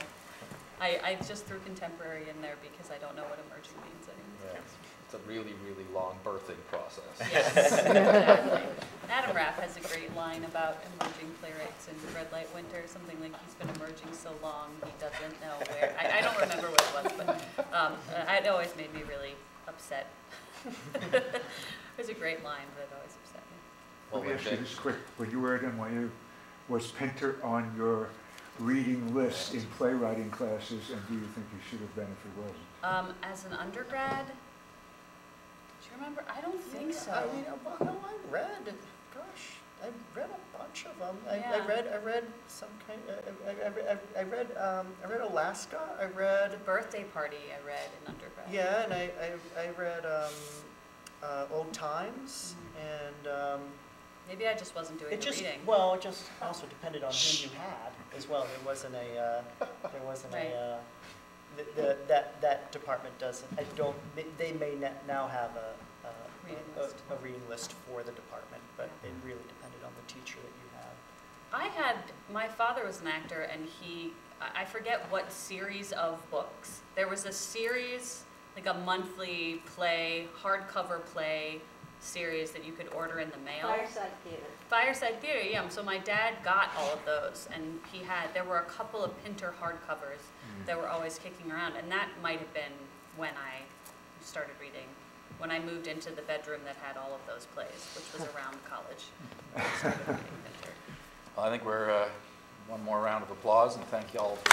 I just threw contemporary in there because I don't know what emerging means anymore. Yeah. It's a really, really long birthing process. Yes, exactly. Adam Raff has a great line about emerging playwrights in Red Light Winter, something like he's been emerging so long he doesn't know where. I don't remember what it was, but it always made me really upset. It was a great line, but it always upset me. Let me ask you this quick. When you were at NYU, was Pinter on your reading list in playwriting classes, and do you think you should have been if he wasn't? As an undergrad, do you remember? I don't think so. I mean, well, no, I read a bunch of them. I read some kind. I read Alaska. I read The Birthday Party. I read in undergrad. Yeah, and I read Old Times, and maybe I just wasn't doing the reading. Well, it just also depended on who you had as well. There wasn't that department doesn't. I don't. They may now have a reading list for the department, but it really depended on the teacher that you had. My father was an actor, and I forget what series of books. There was a series, like a monthly play, hardcover play series that you could order in the mail. Fireside Theater. Fireside Theater, yeah. So my dad got all of those, and there were a couple of Pinter hardcovers that were always kicking around, and that might have been when I started reading, when I moved into the bedroom that had all of those plays, which was around college. I started reading Pinter. Well, I think we're one more round of applause, and thank you all for